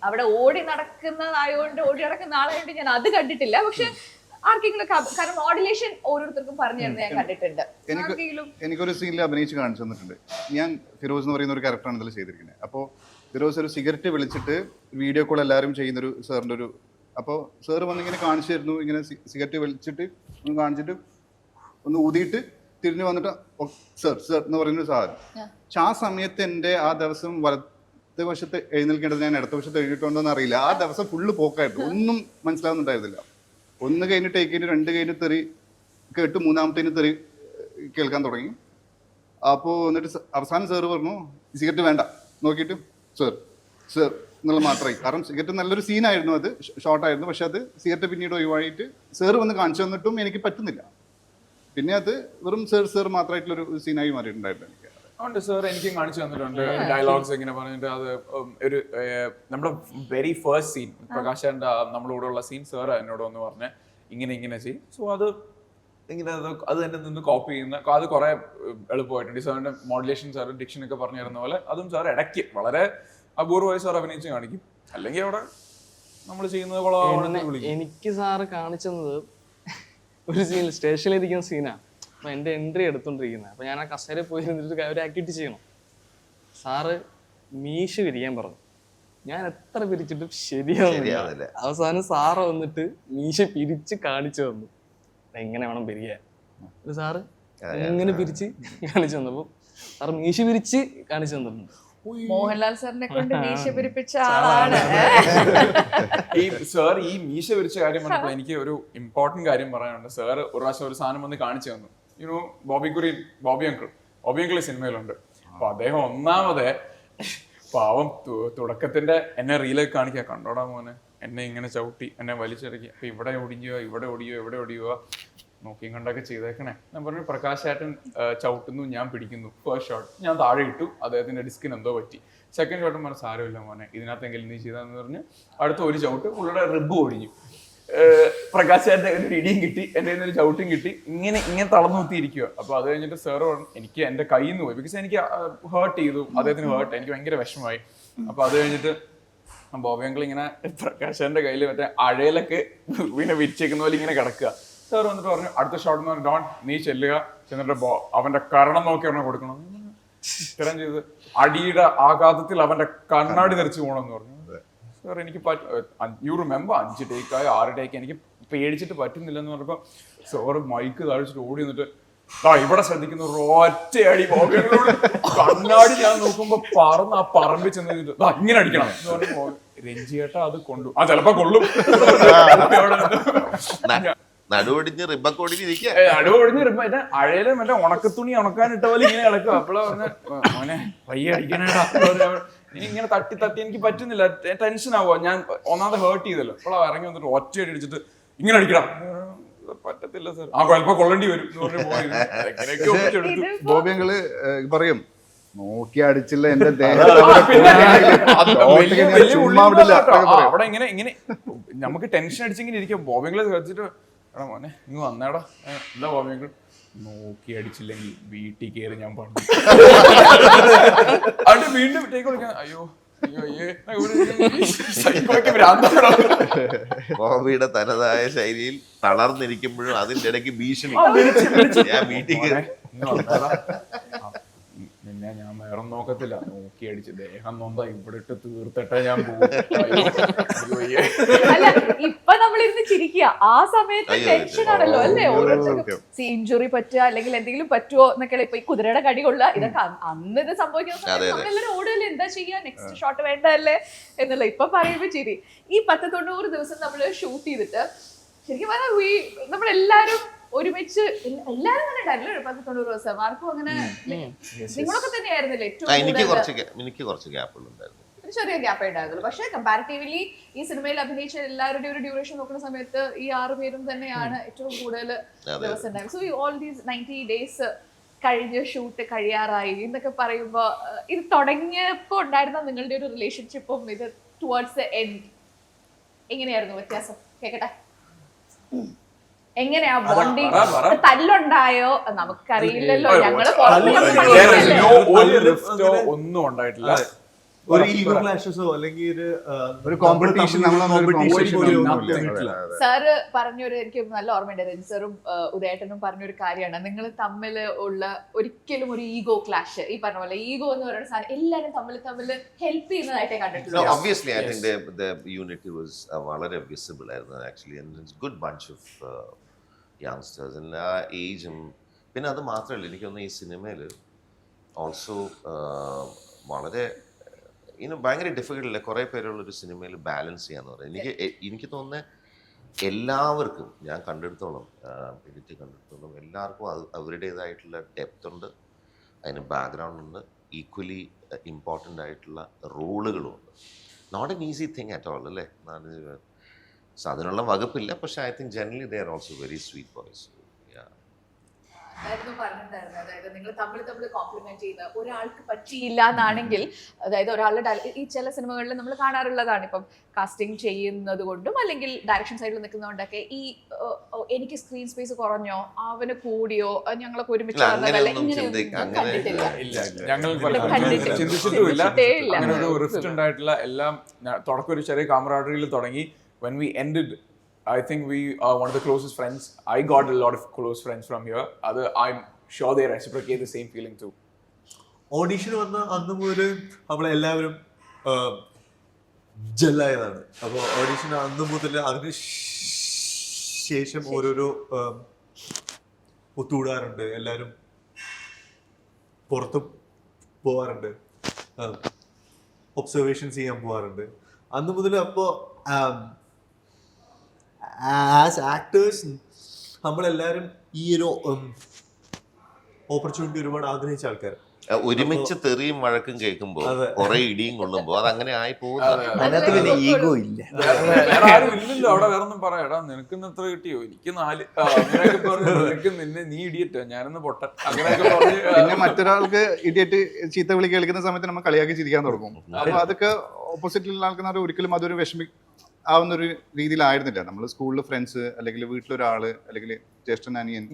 അവിടെ ഓടി നടക്കുന്ന ആളായതുകൊണ്ട് ഞാൻ അത് കണ്ടിട്ടില്ല. പക്ഷെ ആർക്കെങ്കിലും, കാരണം മോഡുലേഷൻ ഓരോരുത്തർക്കും പറഞ്ഞു തരുന്നത് ഞാൻ കണ്ടിട്ടുണ്ട്. എനിക്കൊരു സീനിൽ അഭിനയിച്ച് കാണിച്ചു തന്നിട്ടുണ്ട്. ഞാൻ ഫിറോസ് എന്ന് പറയുന്ന ഒരു ക്യാരക്ടറാണ് ഇതിൽ ചെയ്തിരിക്കുന്നത്. അപ്പോൾ ഫിറോസ് ഒരു സിഗരറ്റ് വിളിച്ചിട്ട് വീഡിയോ കോൾ എല്ലാവരും ചെയ്യുന്നൊരു സാറിൻ്റെ ഒരു, അപ്പോൾ സാറ് വന്നിങ്ങനെ കാണിച്ചു തരുന്നു, ഇങ്ങനെ സിഗരറ്റ് വലിച്ചിട്ട് കാണിച്ചിട്ട് ഒന്ന് ഊതിയിട്ട് തിരിഞ്ഞു വന്നിട്ട് സർ സർ എന്ന് പറയുന്നൊരു സാധനം. പക്ഷെ ആ സമയത്ത് എൻ്റെ ആ ദിവസം വലത്തെ വശത്ത് എഴുന്നേൽക്കേണ്ടത് ഞാൻ ഇടത്ത വശത്ത് എഴുതിയിട്ടുണ്ടോ എന്ന് അറിയില്ല. ആ ദിവസം ഫുള്ള് പോക്കായിരുന്നു, ഒന്നും മനസ്സിലാവുന്നുണ്ടായിരുന്നില്ല. ഒന്ന് കഴിഞ്ഞ് ടേക്ക് കഴിഞ്ഞ് 2 കഴിഞ്ഞ് തെറി കേട്ട് 3-ാമത്തേന് തെറി കേൾക്കാൻ തുടങ്ങി. അപ്പോൾ എന്നിട്ട് അവസാനം സാറ് പറഞ്ഞു സിഗരറ്റ് വേണ്ട, നോക്കിയിട്ട് സർ സർ എന്നുള്ള മാത്രമായി. കാരണം സിഗരറ്റ് നല്ലൊരു സീനായിരുന്നു, അത് ഷോർട്ടായിരുന്നു. പക്ഷെ അത് സിഗരറ്റ് പിന്നീട് ഒഴിവായിട്ട് സാറ് വന്ന് കാണിച്ചു തന്നിട്ടും എനിക്ക് പറ്റുന്നില്ല. പിന്നെ അത് വെറും സർ മാത്രമായിട്ടുള്ളൊരു സീനായി മാറിയിട്ടുണ്ടായിരുന്നു എനിക്ക്. ഉണ്ട് സാർ, എനിക്കും കാണിച്ചു തന്നിട്ടുണ്ട് ഡയലോഗ്സ് ഇങ്ങനെ പറഞ്ഞിട്ട്. അത് ഒരു നമ്മുടെ വെരി ഫസ്റ്റ് സീൻ പ്രകാശന്റെ നമ്മളോട് ഉള്ള സീൻ സാർ എന്നോട് ഒന്ന് പറഞ്ഞ് ഇങ്ങനെ ചെയ്യും. സോ അത് ഇങ്ങനെ അത് തന്നെ നിന്ന് കോപ്പി ചെയ്യുന്ന അത് കുറെ എളുപ്പമായിട്ടുണ്ട്. സാറിന്റെ മോഡുലേഷൻ സാർ ഡിക്ഷൻ ഒക്കെ പറഞ്ഞു തരുന്ന പോലെ അതും സാർ ഇടയ്ക്ക് വളരെ അപൂർവമായി സാർ അഭിനയിച്ച് കാണിക്കും. അല്ലെങ്കിൽ അവിടെ നമ്മൾ ചെയ്യുന്നത് എനിക്ക് സാറ് കാണിച്ചത് ഒരു സീനിൽ സ്റ്റേഷനിലിരിക്കുന്ന സീനാണ്. അപ്പൊ എന്റെ എൻട്രി എടുത്തോണ്ടിരിക്കുന്നത്. അപ്പൊ ഞാൻ ആ കസേരയിൽ പോയി ഇരുന്നിട്ട് ഒരു ആക്ടിവിറ്റി ചെയ്യണം. സാറ് മീശ വിരിക്കാൻ പറഞ്ഞു. ഞാൻ എത്ര പിരിച്ചിട്ടും ശരിയാവുന്നില്ല. അവസാനം സാറ് വന്നിട്ട് മീശ പിരിച്ച് കാണിച്ചു തന്നു, എങ്ങനെ വേണം പിരിക്കാൻ. സാറ് എങ്ങനെ പിരിച്ച് കാണിച്ചു തന്നപ്പോ സാറ് മീശ പിരിച്ച് കാണിച്ചു തന്നിട്ടുണ്ട്. മോഹൻലാൽ സാറിനെ കൊണ്ട് മീശ പിരിപ്പിച്ച ആളാണ് ഈ സാർ. ഈ മീശ പിരിച്ച കാര്യം പറഞ്ഞപ്പോൾ എനിക്ക് ഒരു ഇമ്പോർട്ടന്റ് കാര്യം പറയാനുണ്ട്. സാർ ഒരു പ്രാവശ്യം ഒരു സാധനം വന്ന് കാണിച്ചു തന്നു. യുനോ ബോബി അങ്കിൾ സിനിമയിലുണ്ട്. അപ്പൊ അദ്ദേഹം ഒന്നാമത് പാവം തുടക്കത്തിന്റെ എന്നെ റീലേക്ക് കാണിക്കുക, കണ്ടോടാ മോനെ എന്നെ ഇങ്ങനെ ചവിട്ടി എന്നെ വലിച്ചിറക്കി, അപ്പൊ ഇവിടെ ഒടിയോ നോക്കിയും കണ്ടൊക്കെ ചെയ്തേക്കണേ. ഞാൻ പറഞ്ഞു പ്രകാശേട്ടൻ ചവിട്ടുന്നു, ഞാൻ പിടിക്കുന്നു. ഫസ്റ്റ് ഷോട്ട് ഞാൻ താഴെ ഇട്ടു, അദ്ദേഹത്തിന്റെ ഡിസ്കിന് എന്തോ പറ്റി. സെക്കൻഡ് ഷോട്ടും പറഞ്ഞു സാരമില്ല മോനെ, ഇതിനകത്തെങ്കിലും നീ ചെയ്താന്ന് പറഞ്ഞ് അടുത്ത ഒരു ചവിട്ട് പുള്ളിയുടെ റിബ് ഒടിഞ്ഞു. പ്രകാശേട്ടൻ്റെ ഒരു ഇടിയും കിട്ടി, എൻ്റെ ഒരു ചവിട്ടും കിട്ടി. ഇങ്ങനെ തളർന്നു കുത്തിയിരിക്കുക. അപ്പൊ അത് കഴിഞ്ഞിട്ട് സാറ് പറഞ്ഞു എനിക്ക് എൻ്റെ കയ്യിൽ നിന്ന് പോയി, ബിക്കോസ് എനിക്ക് ഹേർട്ട് ചെയ്തു, അദ്ദേഹത്തിന് ഹേർട്ട്, എനിക്ക് ഭയങ്കര വിഷമമായി. അപ്പൊ അത് കഴിഞ്ഞിട്ട് ബോബി അങ്കിൾ ഇങ്ങനെ പ്രകാശേട്ടൻ്റെ കയ്യിൽ മറ്റേ അഴയിലൊക്കെ ഇങ്ങനെ വിരിച്ചേക്കുന്ന പോലെ ഇങ്ങനെ കിടക്കുക. സാർ വന്നിട്ട് പറഞ്ഞു അടുത്ത ഷോട്ട് എന്ന് പറഞ്ഞു ഡോൺ നീ ചെല്ലുക, ചെന്നിട്ട് അവന്റെ കരണം നോക്കി പറഞ്ഞാൽ കൊടുക്കണം. ഇത്തരം ചെയ്ത് അടിയുടെ ആഘാതത്തിൽ അവന്റെ കണ്ണാടി തെറിച്ച് പോകണമെന്ന് പറഞ്ഞു. സാർ എനിക്ക് യു റിമെമ്പർ 5 ടേക്കായി 6 ടേക്ക് എനിക്ക് പേടിച്ചിട്ട് പറ്റുന്നില്ലെന്ന് പറഞ്ഞപ്പോ സാറ് മൈക്ക് താഴ്ചിട്ട് ഓടി വന്നിട്ട് ഇവിടെ ശ്രദ്ധിക്കുന്ന ഒറ്റയടി കണ്ണാടി ഞാൻ നോക്കുമ്പോ പറന്ന് ആ പറമ്പിൽ ചെന്ന് ഇങ്ങനെ അടിക്കണം എന്ന് പറഞ്ഞപ്പോ രഞ്ജിയേട്ടാ അത് കൊണ്ടു ചിലപ്പോ കൊള്ളും. നടുവൊടിഞ്ഞ് റിബൊടിഞ്ഞ് മറ്റേ അഴയില് മറ്റേ ഉണക്കത്തുണി ഉണക്കാനിട്ട പോലെ ഇങ്ങനെ കിടക്കും. അപ്പോഴാ പറഞ്ഞ മോനെ പയ്യെ അടിക്കാനായിട്ടാ, നീ ഇങ്ങനെ തട്ടി എനിക്ക് പറ്റുന്നില്ല, ടെൻഷൻ ആവുക, ഞാൻ ഒന്നാമത് ഹേർട്ട് ചെയ്തല്ലോ. അപ്പോഴാ ഇറങ്ങി വന്നിട്ട് ഒറ്റയടി അടിച്ചിട്ട് ഇങ്ങനെ അടിക്കണം. പറ്റത്തില്ല സാർ, ആ ചിലപ്പോ കൊള്ളേണ്ടി വരും എന്ന് പറഞ്ഞ് ബോബി അങ്കിള് പറയും നോക്കി അടിച്ചില്ല എന്റെ അവിടെ ഇങ്ങനെ നമുക്ക് ടെൻഷൻ അടിച്ചിങ്ങനെ ഇരിക്കും. ബോബിങ്ങളെ വെച്ചിട്ട് എടാ മോനെ ഇങ്ങ് വന്നേടാ, എന്താ ബോബിങ്ങൾ നോക്കി അടിച്ചില്ലെങ്കിൽ വീട്ടിൽ കയറി ഞാൻ പറഞ്ഞു. അത് വീണ്ടും ടേക്ക് വിളിക്കാൻ അയ്യോ ബോബിയുടെ തനതായ ശൈലിയിൽ തളർന്നിരിക്കുമ്പോഴും അതിന്റെ ഇടയ്ക്ക് ഭീഷണി, ഞാൻ വീട്ടിൽ കയറി പിന്നെ ഞാൻ വേറെ നോക്കത്തില്ല, നോക്കി അടിച്ച് ദേഹം നൊന്താ ഇവിടെ ഇട്ട് തീർത്തിട്ടേ ഞാൻ പോകും. അല്ല ഇപ്പൊ നമ്മളിരുന്ന് ചിരിക്കുക, ആ സമയത്ത് ടെൻഷൻ ആണല്ലോ അല്ലേ. ഓരോരുത്തർക്കും ഇഞ്ചുറി പറ്റുക അല്ലെങ്കിൽ എന്തെങ്കിലും പറ്റുമോ എന്നൊക്കെ. ഇപ്പൊ ഈ കുതിരയുടെ കടി കൊള്ളുക, ഇതൊക്കെ അന്ന് ഇത് സംഭവിക്കുന്ന സമയത്ത് നമ്മളെല്ലാവരും ഓടുകയല്ലേ, എന്താ ചെയ്യാ, നെക്സ്റ്റ് ഷോട്ട് വേണ്ടതല്ലേ എന്നുള്ള. ഇപ്പൊ പറയുമ്പോ ചിരി. ഈ 10-90 ദിവസം നമ്മൾ ഷൂട്ട് ചെയ്തിട്ട് ശരിക്കും പറഞ്ഞാൽ നമ്മളെല്ലാരും ഒരുമിച്ച് എല്ലാരും തന്നെ ഉണ്ടായിരുന്നല്ലോ 10-90 ദിവസം. ആർക്കും അങ്ങനെ നിങ്ങളൊക്കെ തന്നെയായിരുന്നില്ലേ ഏറ്റവും എനിക്ക് കുറച്ച് ഗ്യാപ്പുകൾ ഉണ്ടായിരുന്നു, ഒരു ചെറിയ ഗ്യാപ്പേ ഉണ്ടായിരുന്നുള്ളൂ. പക്ഷെ കമ്പാരിറ്റീവ്ലി ഈ സിനിമയിൽ അഭിനയിച്ച എല്ലാവരുടെയും ഒരു ഡ്യൂറേഷൻ നോക്കുന്ന സമയത്ത് ഈ 6 പേരും തന്നെയാണ് ഏറ്റവും കൂടുതൽ ദിവസം ഉണ്ടായിരുന്നത്. സോ ഓൾ ദീസ് 90 ഡേയ്സ് കഴിഞ്ഞ് ഷൂട്ട് കഴിയാറായി എന്നൊക്കെ പറയുമ്പോ ഇത് തുടങ്ങിയപ്പോ ഉണ്ടായിരുന്ന നിങ്ങളുടെ ഒരു റിലേഷൻഷിപ്പും ഇത് ടുവേർഡ്സ് ദ എൻഡ് എങ്ങനെയായിരുന്നു വ്യത്യാസം? കേക്കട്ടെ, എങ്ങനെയാ ബോണ്ടിങ്? തല്ലുണ്ടായോ? നമുക്കറിയില്ലല്ലോ, ഞങ്ങള് ഒന്നും ഉണ്ടായിട്ടില്ല. ഒരു ഈഗോ ക്ലാഷസോ അല്ലെങ്കിൽ ഒരു കോമ്പറ്റീഷൻ സാറ് പറഞ്ഞൊരു, എനിക്ക് നല്ല ഓർമ്മയുണ്ട്, രഞ്ജിസറും ഉദയേട്ടനും പറഞ്ഞൊരു കാര്യമാണ്, നിങ്ങൾ തമ്മിൽ ഉള്ള ഒരിക്കലും ഒരു ഈഗോ ക്ലാഷ്, ഈ പറഞ്ഞ പോലെ ഈഗോ എന്ന് പറയുന്ന സാധനം എല്ലാവരും തമ്മിൽ ഹെൽപ്പ് ചെയ്യുന്നതായിട്ടേ കണ്ടിട്ടുള്ളൂ. Obviously, I think the unity was വളരെ വിസിബിൾ ആയിരുന്നു actually, and it's good bunch of യങ്സ്റ്റേഴ്സിൻ്റെ ആ ഏജും, പിന്നെ അത് മാത്രമല്ല എനിക്കൊന്ന് ഈ സിനിമയിൽ ഓൾസോ വളരെ ഭയങ്കര ഡിഫിക്കൽട്ടില്ല കുറേ പേരുള്ളൊരു സിനിമയിൽ ബാലൻസ് ചെയ്യാന്ന് പറയുന്നത്. എനിക്ക് തോന്നുന്നത് എല്ലാവർക്കും, ഞാൻ കണ്ടെടുത്തോളം എഡിറ്റ് കണ്ടെടുത്തോളം എല്ലാവർക്കും അവരുടേതായിട്ടുള്ള ഡെപ്ത് ഉണ്ട്, അതിന് ബാക്ക്ഗ്രൗണ്ട് ഉണ്ട്, ഈക്വലി ഇമ്പോർട്ടൻ്റ് ആയിട്ടുള്ള റോളുകളുമുണ്ട്. Not an easy thing at all അല്ലേ. സോ അതിനുള്ള വകുപ്പില്ല, പക്ഷേ I think generally they are also very sweet boys. അതായിരുന്നു പറഞ്ഞിട്ടുണ്ടായിരുന്നത്. അതായത് നിങ്ങൾ തമ്മിൽ കോംപ്ലിമെന്റ് ചെയ്യുന്ന ഒരാൾക്ക് പറ്റിയില്ല എന്നാണെങ്കിൽ, അതായത് ഒരാളുടെ ഈ ചില സിനിമകളിൽ നമ്മൾ കാണാറുള്ളതാണ്, ഇപ്പം കാസ്റ്റിംഗ് ചെയ്യുന്നത് കൊണ്ടും അല്ലെങ്കിൽ ഡയറക്ഷൻ സൈഡിൽ നിൽക്കുന്നതുകൊണ്ടൊക്കെ ഈ എനിക്ക് സ്ക്രീൻ സ്പേസ് കുറഞ്ഞോ അവന് കൂടിയോ ഞങ്ങളൊക്കെ ഒരുമിച്ച് ഞങ്ങൾ ചിന്തിച്ചിട്ടുമില്ല. അങ്ങനെ ഒരു റിഫ്റ്റ് ഉണ്ടായിട്ടില്ല. എല്ലാം തുടക്കം ഒരു ചെറിയ കാമറാഡറിയിൽ തുടങ്ങി. when we ended, I think we are one of the closest friends. I got a lot of close friends from here. I'm sure they reciprocate the same feeling too. Audition വന്ന അന്ന് മുതൽ നമ്മളെല്ലാവരും ജെല്ലായതാണ്. അപ്പോൾ ഓഡീഷൻ അന്ന് മുതൽ അതിന് ശേഷം ഓരോരോ ഒത്തുകൂടാറുണ്ട്, എല്ലാവരും പുറത്ത് പോവാറുണ്ട്, ഒബ്സർവേഷൻസ് ചെയ്യാൻ പോവാറുണ്ട് അന്ന് മുതൽ. അപ്പോൾ ആസ് ആക്ടേഴ്സ് നമ്മളെല്ലാവരും ഈ ഒരു ഓപ്പർച്യൂണിറ്റി ഒരുപാട് ആഗ്രഹിച്ച ആൾക്കാർ. ഒരുമിച്ച് തെറിയും വഴക്കും കേൾക്കുമ്പോൾ കുറെ ഇടിയും കൊള്ളുമ്പോൾ അതങ്ങനെ ആയി പോകുന്നു. അതിനകത്ത് പിന്നെ ഈഗോ ഇല്ല. വേറെ ആരും ഇല്ലല്ലോ അവിടെ. വേറെ ഒന്നും പറയാടാ, നിനക്ക് എത്ര കിട്ടിയോ, എനിക്ക് 4, അങ്ങനെയൊക്കെ പറഞ്ഞു. നിനക്ക് നിന്നെ നീ ഇടിയറ്റോ, ഞാനൊന്ന് പൊട്ടൻ, അങ്ങനെയൊക്കെ പറഞ്ഞു. പിന്നെ മറ്റൊരാൾക്ക് ഇടിയിട്ട് ചീത്ത വിളി കേൾക്കുന്ന സമയത്ത് നമ്മൾ കളിയാക്കി ചിരിക്കാൻ തുടങ്ങും. അപ്പൊ അതൊക്കെ ഓപ്പോസിറ്റിലുള്ള ആൾക്കാർ ഒരിക്കലും അതൊരു ആവുന്ന ഒരു രീതിയിലായിരുന്നില്ല. നമ്മൾ സ്കൂളിൽ ഫ്രണ്ട്സ്, അല്ലെങ്കിൽ വീട്ടിലൊരാള്, അല്ലെങ്കിൽ ജ്യേഷ്ഠൻ അനിയൻ,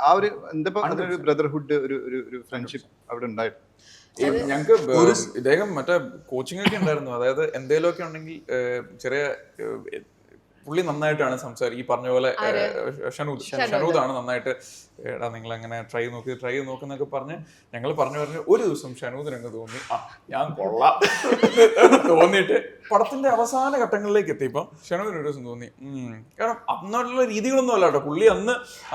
ആ ഒരു എന്താ ഒരു ബ്രദർഹുഡ്, ഒരു ഫ്രണ്ട്ഷിപ്പ് അവിടെ ഉണ്ടായിരുന്നു. ഞങ്ങക്ക് ഇദ്ദേഹം മറ്റേ കോച്ചിങ് ഒക്കെ ഉണ്ടായിരുന്നു. അതായത് എന്തെങ്കിലുമൊക്കെ ഉണ്ടെങ്കിൽ ചെറിയ പുള്ളി നന്നായിട്ടാണ് സംസാരിക്കും. ഈ പറഞ്ഞ പോലെ ഷനൂദാണ് നന്നായിട്ട്, എടാ നിങ്ങൾ അങ്ങനെ ട്രൈ നോക്കുന്നൊക്കെ പറഞ്ഞ് ഞങ്ങൾ പറഞ്ഞു ഒരു ദിവസം ഷനൂദിനങ്ങ് തോന്നി ഞാൻ കൊള്ളാം തോന്നിയിട്ട് പടത്തിന്റെ അവസാന ഘട്ടങ്ങളിലേക്ക് എത്തിയപ്പം ഷനൂദിന് ഒരു ദിവസം തോന്നി. കാരണം അന്നുള്ള രീതികളൊന്നും അല്ല കേട്ടോ. പുള്ളി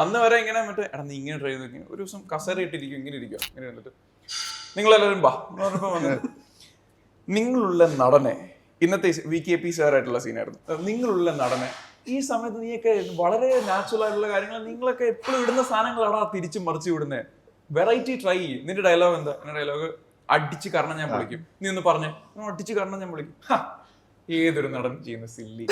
അന്ന് വരെ ഇങ്ങനെ മറ്റേ എടാ നീ ഇങ്ങനെ ട്രൈ നോക്കി, ഒരു ദിവസം കസേര ഇട്ടിരിക്കും, ഇങ്ങനെ ഇരിക്കുക, ഇങ്ങനെ വന്നിട്ട് നിങ്ങളെല്ലാവരും ബാ എന്ന് പറഞ്ഞപ്പോൾ വന്നിട്ട് നിങ്ങളുള്ള നടനെ, ഇന്നത്തെ VKP സാറായിട്ടുള്ള സീനായിരുന്നു, നിങ്ങളുള്ള നടനെ ഈ സമയത്ത് നീയൊക്കെ വളരെ നാച്ചുറൽ ആയിട്ടുള്ള കാര്യങ്ങൾ നിങ്ങളൊക്കെ എപ്പോഴും ഇടുന്ന സാധനങ്ങളാടാ തിരിച്ചും മറിച്ച് വിടുന്നത്. വെറൈറ്റി ട്രൈ ചെയ്യും. നിന്റെ ഡയലോഗ് എന്താ? എന്റെ ഡയലോഗ് അടിച്ച് കാരണം ഞാൻ വിളിക്കും. നീ ഒന്ന് പറഞ്ഞേ. അടിച്ച് കാരണം ഞാൻ വിളിക്കും. ഏതൊരു നടൻ ചെയ്യുന്ന സില്ലി.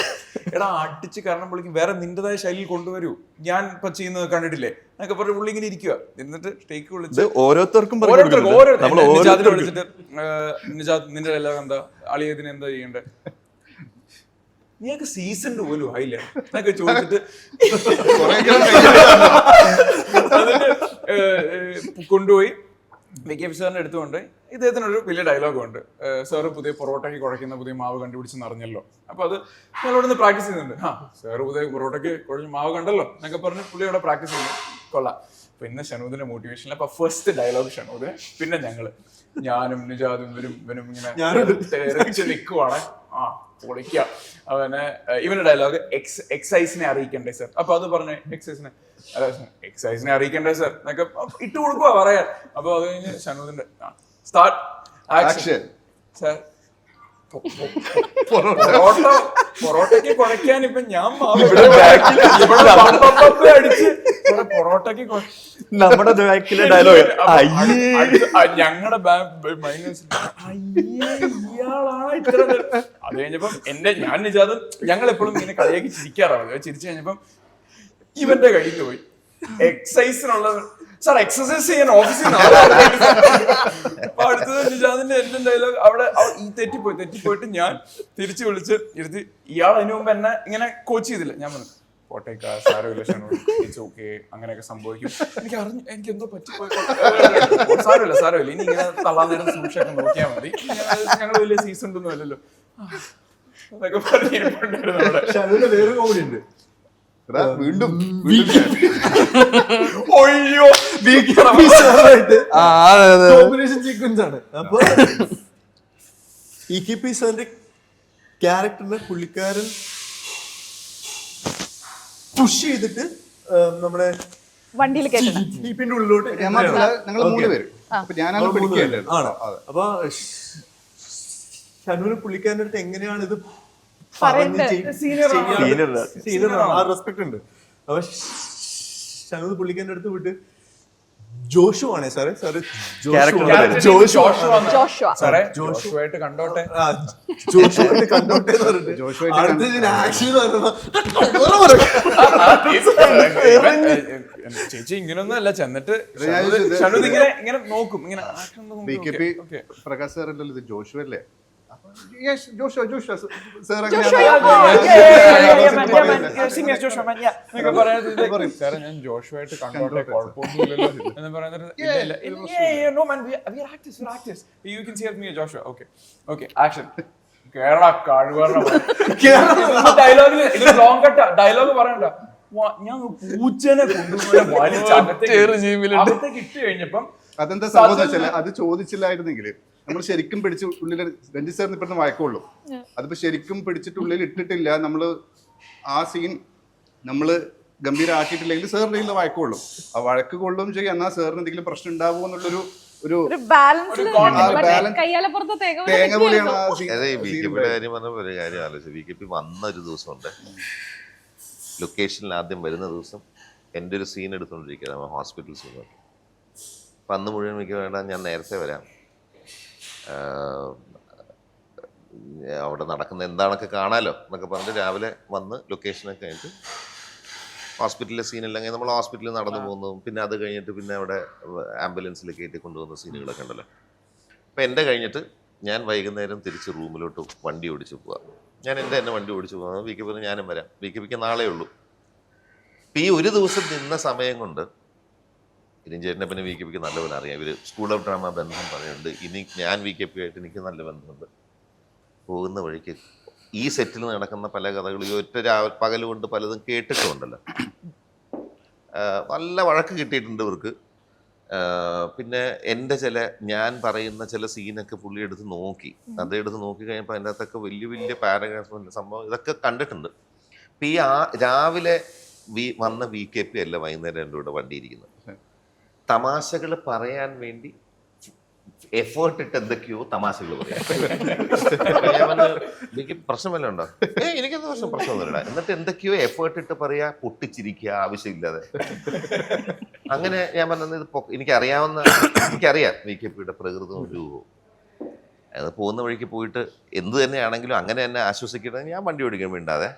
എടാ അടിച്ച് കാരണം വിളിക്കും, വേറെ നിന്റേതായ ശൈലിയിൽ കൊണ്ടുവരൂ, ഞാൻ ഇപ്പൊ ചെയ്യുന്നത് കണ്ടിട്ടില്ലേ എന്നൊക്കെ പറഞ്ഞ് പുള്ളി ഇങ്ങനെ ഇരിക്കുക. എന്നിട്ട് സ്റ്റേക്ക് വിളിച്ച് ഓരോരുത്തർക്കും നിജാദിനെ വിളിച്ചിട്ട് നിജാദ് നിന്റെ ഡയലോഗ് എന്താ, അളിയതിന് എന്താ ചെയ്യണ്ടേ, നീയൊക്കെ സീസൺ പോലും ആയില്ല എന്നൊക്കെ ചോദിച്ചിട്ട് കൊണ്ടുപോയി VKP സാറിന്റെ എടുത്തുകൊണ്ട് ഇദ്ദേഹത്തിനൊരു വലിയ ഡയലോഗുണ്ട്. സാറ് പുതിയ പൊറോട്ടയ്ക്ക് കുഴയ്ക്കുന്ന പുതിയ മാവ് കണ്ടുപിടിച്ചെന്ന് അറിഞ്ഞല്ലോ, അപ്പൊ അത് ഞങ്ങളോട് നിന്ന് പ്രാക്ടീസ് ചെയ്യുന്നുണ്ട്. സാറ് പുതിയ പൊറോട്ടയ്ക്ക് കുഴഞ്ഞ മാവ് കണ്ടല്ലോ എന്നൊക്കെ പറഞ്ഞ് പുള്ളി അവിടെ പ്രാക്ടീസ് ചെയ്യുന്നു. കൊള്ളാം. പിന്നെ ഷനൂദിന്റെ മോട്ടിവേഷനിൽ അപ്പൊ ഫസ്റ്റ് ഡയലോഗ് ഷനൂദിന്, പിന്നെ ഞാനും നിജാദും ഇവനും ഇങ്ങനെ നിൽക്കുവാണ്. പൊളിക്ക അവനെ. ഇവന്റെ ഡയലോഗ് എക്സൈസിനെ അറിയിക്കണ്ടേ സർ. അപ്പൊ അത് പറഞ്ഞേ, എക്സൈസിനെ അറിയിക്കണ്ടേ സർ എന്നൊക്കെ ഇട്ട് കൊടുക്കുക പറയാൻ. അപ്പൊ അത് കഴിഞ്ഞ് ഷനൂദിന്റെ സ്റ്റാർട്ട് ആക്ഷൻ. സർ പൊറോട്ടയ്ക്ക് കുഴയ്ക്കാൻ ഇപ്പൊ ഞാൻ അടിച്ച് പൊറോട്ടയ്ക്ക് നമ്മുടെ ഡയലോഗ് ഞങ്ങളുടെ ഇയാളാണ് ഇത്ര. അത് കഴിഞ്ഞപ്പം ഞാൻ നിജാദും ഞങ്ങൾ എപ്പോഴും ഇങ്ങനെ കളിയാക്കി ചിരിക്കാറാണ്. ചിരിച്ചു കഴിഞ്ഞപ്പം ഇവന്റെ കയ്യിൽ പോയി എക്സസൈസിനുള്ള സാർ എക്സസൈസ് ചെയ്യാൻ ഓഫീസിൽ അപ്പൊ അടുത്തത് നിജാദിന്റെ എന്റെ ഡയലോഗ് അവിടെ ഈ തെറ്റിപ്പോയിട്ട് ഞാൻ തിരിച്ചു വിളിച്ച് ഇരുത്തി. ഇയാൾ അതിനു മുമ്പ് എന്നെ ഇങ്ങനെ കോച്ച് ചെയ്തില്ല. ഞാൻ പറഞ്ഞു പോട്ടേക്കാ സാരമില്ല ഷനൂദ്, ഓക്കെ അങ്ങനെയൊക്കെ സംഭവിക്കും. എനിക്ക് എന്തോ പറ്റിപ്പോയി, സാരമില്ല ഇനി ഇങ്ങനെ തള്ളാൻ നേരം സൂക്ഷിച്ചൊക്കെ നോക്കിയാൽ മതി, ഞങ്ങൾ വലിയ സീസൺ ഒന്നും അല്ലല്ലോ എന്നൊക്കെ പറഞ്ഞിട്ടുണ്ടായിരുന്നു. വേറെ കോമഡി ഉണ്ട്. വീണ്ടും കോമ്പിനേഷൻ സീക്വൻസ് ആണ്. അപ്പൊ VKP സാറിന്റെ ക്യാരക്ടറിനെ പുള്ളിക്കാരൻ പുഷ് ചെയ്തിട്ട് നമ്മുടെ വണ്ടിയിൽ കേട്ടണം. ജീപ്പിന്റെ ഉള്ളിലോട്ട് ഞാൻ മാത്രമല്ല ഞങ്ങൾ 3 പേര്. അപ്പൊ ഞാനാണ് പിടിക്കേണ്ടത്. ആണ്. അപ്പൊ ഷനുവിന് പുള്ളിക്കാരൻ്റെ അടുത്ത് എങ്ങനെയാണ് ഇത് റെസ്പെക്ട് ഉണ്ട്. അപ്പൊ ഷനു പുള്ളിക്കാരൻ്റെ അടുത്ത് വിട്ട് ജോഷു ആണേ സാറേ ജോഷുവായിട്ട് കണ്ടോട്ടെ ജോഷുവായിട്ട് കണ്ടോട്ടെ ചേച്ചി ഇങ്ങനൊന്നും അല്ല ചെന്നിട്ട് ഇങ്ങനെ നോക്കും ഇങ്ങനെ BKP പ്രകാശ് സാർ ഉണ്ടല്ലോ, ഇത് ജോഷു അല്ലേ? സാറേ ഞാൻ ജോഷുവായിട്ട് കണ്ടോട്ടെ കുഴപ്പമൊന്നുമില്ലല്ലോ എന്ന് പറയുന്നത് കേരള ഡയലോഗ് പറയണ്ട. ഞാൻ പൂച്ചനെ കൊണ്ടുപോയി അകത്തേക്ക് ഇട്ട് കഴിഞ്ഞപ്പം അതെന്താ സംഭവം വെച്ചാൽ അത് ചോദിച്ചില്ലായിരുന്നെങ്കിൽ നമ്മൾ ശരിക്കും പിടിച്ച് ഉള്ളിൽ രഞ്ജിത് സാറിന് ഇപ്പം വഴക്കുള്ളൂ. അതിപ്പോ ശരിക്കും പിടിച്ചിട്ട് ഉള്ളിൽ ഇട്ടിട്ടില്ല, നമ്മള് ആ സീൻ നമ്മള് ഗംഭീരമാക്കിയിട്ടില്ലെങ്കിൽ സാറിന്റെ കയ്യിൽ വഴക്കുള്ളൂ. ആ വഴക്ക് കൊള്ളും ചെയ്യും, എന്നാൽ സാറിന് എന്തെങ്കിലും പ്രശ്നം ഉണ്ടാവുമോ എന്നുള്ളൊരു തേങ്ങ പോലെയാണ് ആ BKPയുടെ കാര്യം പറഞ്ഞപ്പോൾ ഒരു കാര്യം ആലോചിച്ചു. BKP വന്ന ഒരു ദിവസമുണ്ട്, ലൊക്കേഷനിൽ ആദ്യം വരുന്ന ദിവസം എൻ്റെ ഒരു സീൻ എടുത്തുകൊണ്ടിരിക്കുക, ഹോസ്പിറ്റൽ സീൻ. അപ്പം അന്ന് മുഴുവൻ മിക്ക വേണ്ട, ഞാൻ നേരത്തെ വരാം, അവിടെ നടക്കുന്ന എന്താണൊക്കെ കാണാലോ എന്നൊക്കെ പറഞ്ഞിട്ട് രാവിലെ വന്ന് ലൊക്കേഷനൊക്കെ കഴിഞ്ഞിട്ട് ഹോസ്പിറ്റലിലെ സീനെല്ലാം കഴിഞ്ഞ് നമ്മൾ ഹോസ്പിറ്റലിൽ നടന്നു പോകുന്നതും പിന്നെ അത് കഴിഞ്ഞിട്ട് പിന്നെ അവിടെ ആംബുലൻസിൽ കയറ്റി കൊണ്ടുപോകുന്ന സീനുകളൊക്കെ ഉണ്ടല്ലോ. അപ്പം എൻ്റെ കഴിഞ്ഞിട്ട് ഞാൻ വൈകുന്നേരം തിരിച്ച് റൂമിലോട്ട് വണ്ടി ഓടിച്ച് പോവാം. ഞാൻ എൻ്റെ തന്നെ വണ്ടി ഓടിച്ച് പോകാം. BKP പറഞ്ഞ് ഞാനും വരാം, BKPക്ക് നാളെ ഉള്ളൂ. അപ്പം ഈ ഒരു ദിവസം നിന്ന സമയം കൊണ്ട് ഇരിഞ്ചേട്ടനെ പിന്നെ BKPക്ക് നല്ലപോലെ അറിയാം. ഇവർ സ്കൂൾ ഓഫ് ഡ്രാമ ബന്ധം പറയുന്നുണ്ട്. ഇനി ഞാൻ BKP ആയിട്ട് എനിക്ക് നല്ല ബന്ധമുണ്ട്. പോകുന്ന വഴിക്ക് ഈ സെറ്റിൽ നടക്കുന്ന പല കഥകളും ഈ ഒറ്റ പകലുകൊണ്ട് പലതും കേട്ടിട്ടുണ്ടല്ലോ. നല്ല വഴക്ക് കിട്ടിയിട്ടുണ്ട് ഇവർക്ക്. പിന്നെ എൻ്റെ ഞാൻ പറയുന്ന ചില സീനൊക്കെ പുള്ളി എടുത്ത് നോക്കി, അതെടുത്ത് നോക്കി കഴിഞ്ഞപ്പോൾ അതിൻ്റെ അകത്തൊക്കെ വലിയ വലിയ പാരഗ്രാഫ് സംഭവം ഇതൊക്കെ കണ്ടിട്ടുണ്ട്. അപ്പം ഈ രാവിലെ വന്ന BKP അല്ല വൈകുന്നേരം എൻ്റെ കൂടെ വണ്ടി ഇരിക്കുന്നത്. തമാശകൾ പറയാൻ വേണ്ടി എഫേർട്ട് ഇട്ട് എന്തൊക്കെയോ തമാശകൾ പറയാം. എനിക്ക് പ്രശ്നമല്ല ഉണ്ടോ? എനിക്കെന്താ പ്രശ്നമൊന്നുമില്ല. എന്നിട്ട് എന്തൊക്കെയോ എഫേർട്ട് ഇട്ട് പറയാ, പൊട്ടിച്ചിരിക്കുക ആവശ്യമില്ലാതെ. അങ്ങനെ ഞാൻ പറഞ്ഞത് ഇത് എനിക്കറിയാം BKPയുടെ പ്രകൃതവും രൂപവും. അത് പോകുന്ന വഴിക്ക് പോയിട്ട് എന്ത് തന്നെയാണെങ്കിലും അങ്ങനെ തന്നെ ആശ്വസിക്കണമെങ്കിൽ ഞാൻ വണ്ടി ഓടിക്കാൻ വേണ്ടാതെ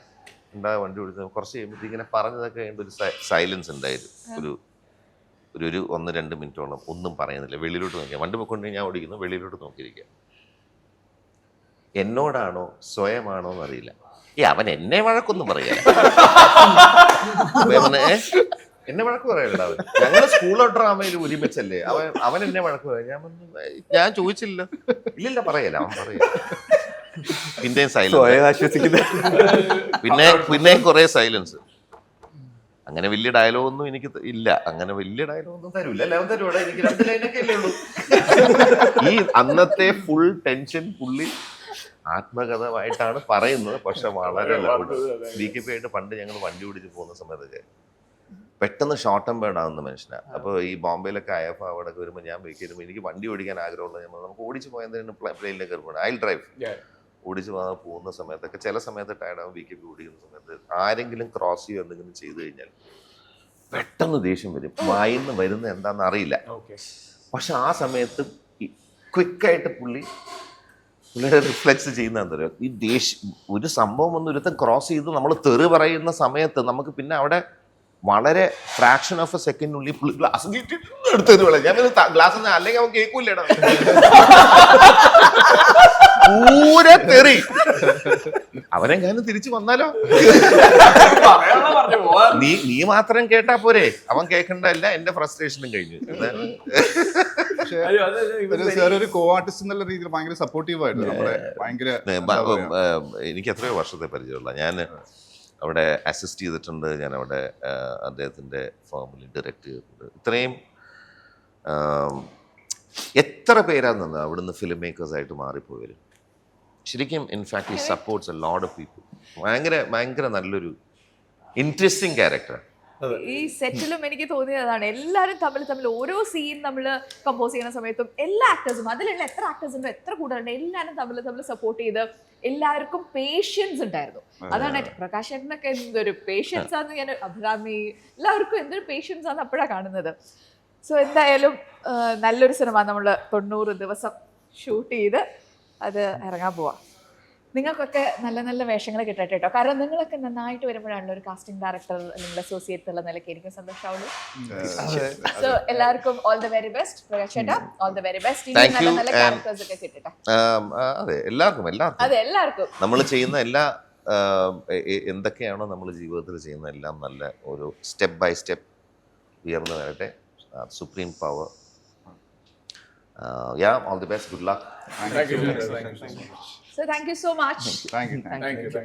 വണ്ടി ഓടിക്കുന്നത് കുറച്ച് കഴിയുമ്പോഴത്തേക്ക് ഇങ്ങനെ പറഞ്ഞതൊക്കെ കഴിഞ്ഞ ഒരു സൈലൻസ് ഉണ്ടായിരുന്നു. ഒരു 1-2 മിനിറ്റോളം ഒന്നും പറയുന്നില്ല. വെളിയിലോട്ട് നോക്കിയാൽ വണ്ടി പോയിക്കൊണ്ട് ഞാൻ ഓടിക്കുന്നു, വെളിയിലോട്ട് നോക്കിയിരിക്കുക. എന്നോടാണോ സ്വയമാണോ എന്നറിയില്ല. അവൻ എന്നെ വഴക്കൊന്നും പറയാ, എന്നെ വഴക്ക് പറയണ്ട. അവൻ ഞങ്ങൾ സ്കൂൾ ഓഫ് ഡ്രാമയിൽ ഒരുമിച്ചല്ലേ, അവൻ എന്നെ വഴക്ക് പറയാം. ഞാൻ ചോദിച്ചില്ല, ഇല്ലില്ല പറയല, അവൻ പറയാ. പിന്നെയും സൈലൻസ്, പിന്നെയും കുറെ സൈലൻസ്. അങ്ങനെ വലിയ ഡയലോഗൊന്നും എനിക്ക് ഇല്ല, അങ്ങനെ വലിയ ഡയലോഗൊന്നും തരൂല്ല. എല്ലാവരും തരൂടെ, എനിക്ക് 2 ലൈനൊക്കെ അല്ലേ ഉള്ളൂ. ഈ അന്നത്തെ ഫുൾ ടെൻഷൻ പുള്ളി ആത്മകഥമായിട്ടാണ് പറയുന്നത്. പക്ഷെ വളരെ ലൗഡ്. BKP ആയിട്ട് പണ്ട് ഞങ്ങൾ വണ്ടി ഓടിച്ച് പോകുന്ന സമയത്തൊക്കെ പെട്ടെന്ന് ഷോർട്ട് ആൻഡ് ബേൺ ആവുന്ന മനുഷ്യനാണ്. അപ്പോൾ ഈ ബോംബെയിലൊക്കെ IF അവിടെയൊക്കെ വരുമ്പോൾ ഞാൻ ബൈക്കിൽ എനിക്ക് വണ്ടി ഓടിക്കാൻ ആഗ്രഹമുള്ള നമുക്ക് ഓടിച്ച് പോയാൽ പ്ലെയിനിലേക്ക് കയറുമ്പോൾ ഐ ഡ്രൈവ് ഓടിച്ച് പോകുന്ന സമയത്തൊക്കെ ചില സമയത്ത് ടയർഡാവും. BKP ഓടിക്കുന്ന സമയത്ത് ആരെങ്കിലും ക്രോസ് ചെയ്യുക എന്തെങ്കിലും ചെയ്തു കഴിഞ്ഞാൽ പെട്ടെന്ന് ദേഷ്യം വരും. വായിന്ന് വരുന്ന എന്താണെന്ന് അറിയില്ല. പക്ഷെ ആ സമയത്ത് ക്വിക്കായിട്ട് പുള്ളിയുടെ റിഫ്ലെക്സ് ചെയ്യുന്നതെന്ന് അറിയാം. ഈ ഒരു സംഭവം ഒന്ന് ഒരുത്തൻ ക്രോസ് ചെയ്ത് നമ്മൾ തെറി പറയുന്ന സമയത്ത് നമുക്ക് പിന്നെ അവിടെ വളരെ ഫ്രാക്ഷൻ ഓഫ് എ സെക്കൻഡിനുള്ളിൽ പുള്ളി ഗ്ലാസ് എടുത്തു വിളയാം. ഞാൻ ഗ്ലാസ് അല്ലെങ്കിൽ അവൻ കേൾക്കൂല്ലേടാ, പൂര തെറി. അവനെങ്ങാനും തിരിച്ചു വന്നാലോ? നീ മാത്രം കേട്ടാ പോരെ, അവൻ കേൾക്കണ്ടല്ല. എന്റെ ഫ്രസ്ട്രേഷനും കഴിഞ്ഞു. ഒരു കോ ആർട്ടിസ്റ്റ് എന്നുള്ള രീതിയിൽ ഭയങ്കര സപ്പോർട്ടീവ് ആയിരുന്നു. എനിക്ക് എത്രയോ വർഷത്തെ പരിചയമുള്ള, ഞാൻ അവിടെ അസിസ്റ്റ് ചെയ്തിട്ടുണ്ട്, ഞാൻ അവിടെ അദ്ദേഹത്തിൻ്റെ ഫേമിൽ ഡയറക്റ്റ് ചെയ്തിട്ടുണ്ട്. ഇത്രയും എത്ര പേരാണെന്ന് അവിടുന്ന് ഫിലിം മേക്കേഴ്സായിട്ട് മാറിപ്പോയവർ ശരിക്കും. ഇൻഫാക്ട് ഈ supports a lot of people. ഭയങ്കര നല്ലൊരു ഇൻട്രസ്റ്റിംഗ് ക്യാരക്ടർ. ഈ സെറ്റിലും എനിക്ക് തോന്നിയതാണ് എല്ലാവരും തമ്മിൽ ഓരോ സീൻ നമ്മൾ കമ്പോസ് ചെയ്യുന്ന സമയത്തും എല്ലാ ആക്ടേഴ്സും അതിലുള്ള എത്ര ആക്ടേഴ്സ് ഉണ്ടോ എത്ര കൂടുതലുണ്ട് എല്ലാവരും തമ്മിൽ സപ്പോർട്ട് ചെയ്ത് എല്ലാവർക്കും പേഷ്യൻസ് ഉണ്ടായിരുന്നു. അതാണ് പ്രകാശ് ചേട്ടനൊക്കെ എന്തൊരു പേഷ്യൻസ് ആണെന്ന് ഞാൻ അഭിരാമി എല്ലാവർക്കും എന്തൊരു പേഷ്യൻസ് ആണ് അപ്പോഴാണ് കാണുന്നത്. സോ എന്തായാലും നല്ലൊരു സിനിമ നമ്മൾ 90 ദിവസം ഷൂട്ട് ചെയ്ത് അത് ഇറങ്ങാൻ പോവാം. നിങ്ങൾക്കൊക്കെ നല്ല നല്ല വേഷങ്ങൾ കിട്ടട്ടെ കേട്ടോ. കാരണം നിങ്ങളൊക്കെ നന്നായിട്ട് വരുമ്പോഴാണല്ലോ ഒരു കാസ്റ്റിംഗ് ഡയറക്ടർ അല്ലെങ്കിൽ അസോസിയേറ്റ് ഉള്ള നിലയ്ക്ക് എനിക്ക് സന്തോഷമാവുള്ളൂ. സോ എല്ലാവർക്കും all the very best. Prakash ചേട്ടാ ഓൾ ദ വെരി ബെസ്റ്റ്. ഇനി നല്ല നല്ല ക്യാരക്ടേഴ്സ് ഒക്കെ കിട്ടട്ടെ. അതെ എല്ലാവർക്കും അതെ എല്ലാവർക്കും നമ്മൾ ചെയ്യുന്ന എല്ലാ എന്തൊക്കെയാണോ നമ്മൾ ജീവിതത്തിൽ ചെയ്യുന്ന എല്ലാം നല്ല ഒരു സ്റ്റെപ്പ് ബൈ സ്റ്റെപ്പ് ഉയർന്നു വരട്ടെ. Supreme power. All the best. Good luck. So thank you so much. Thank you.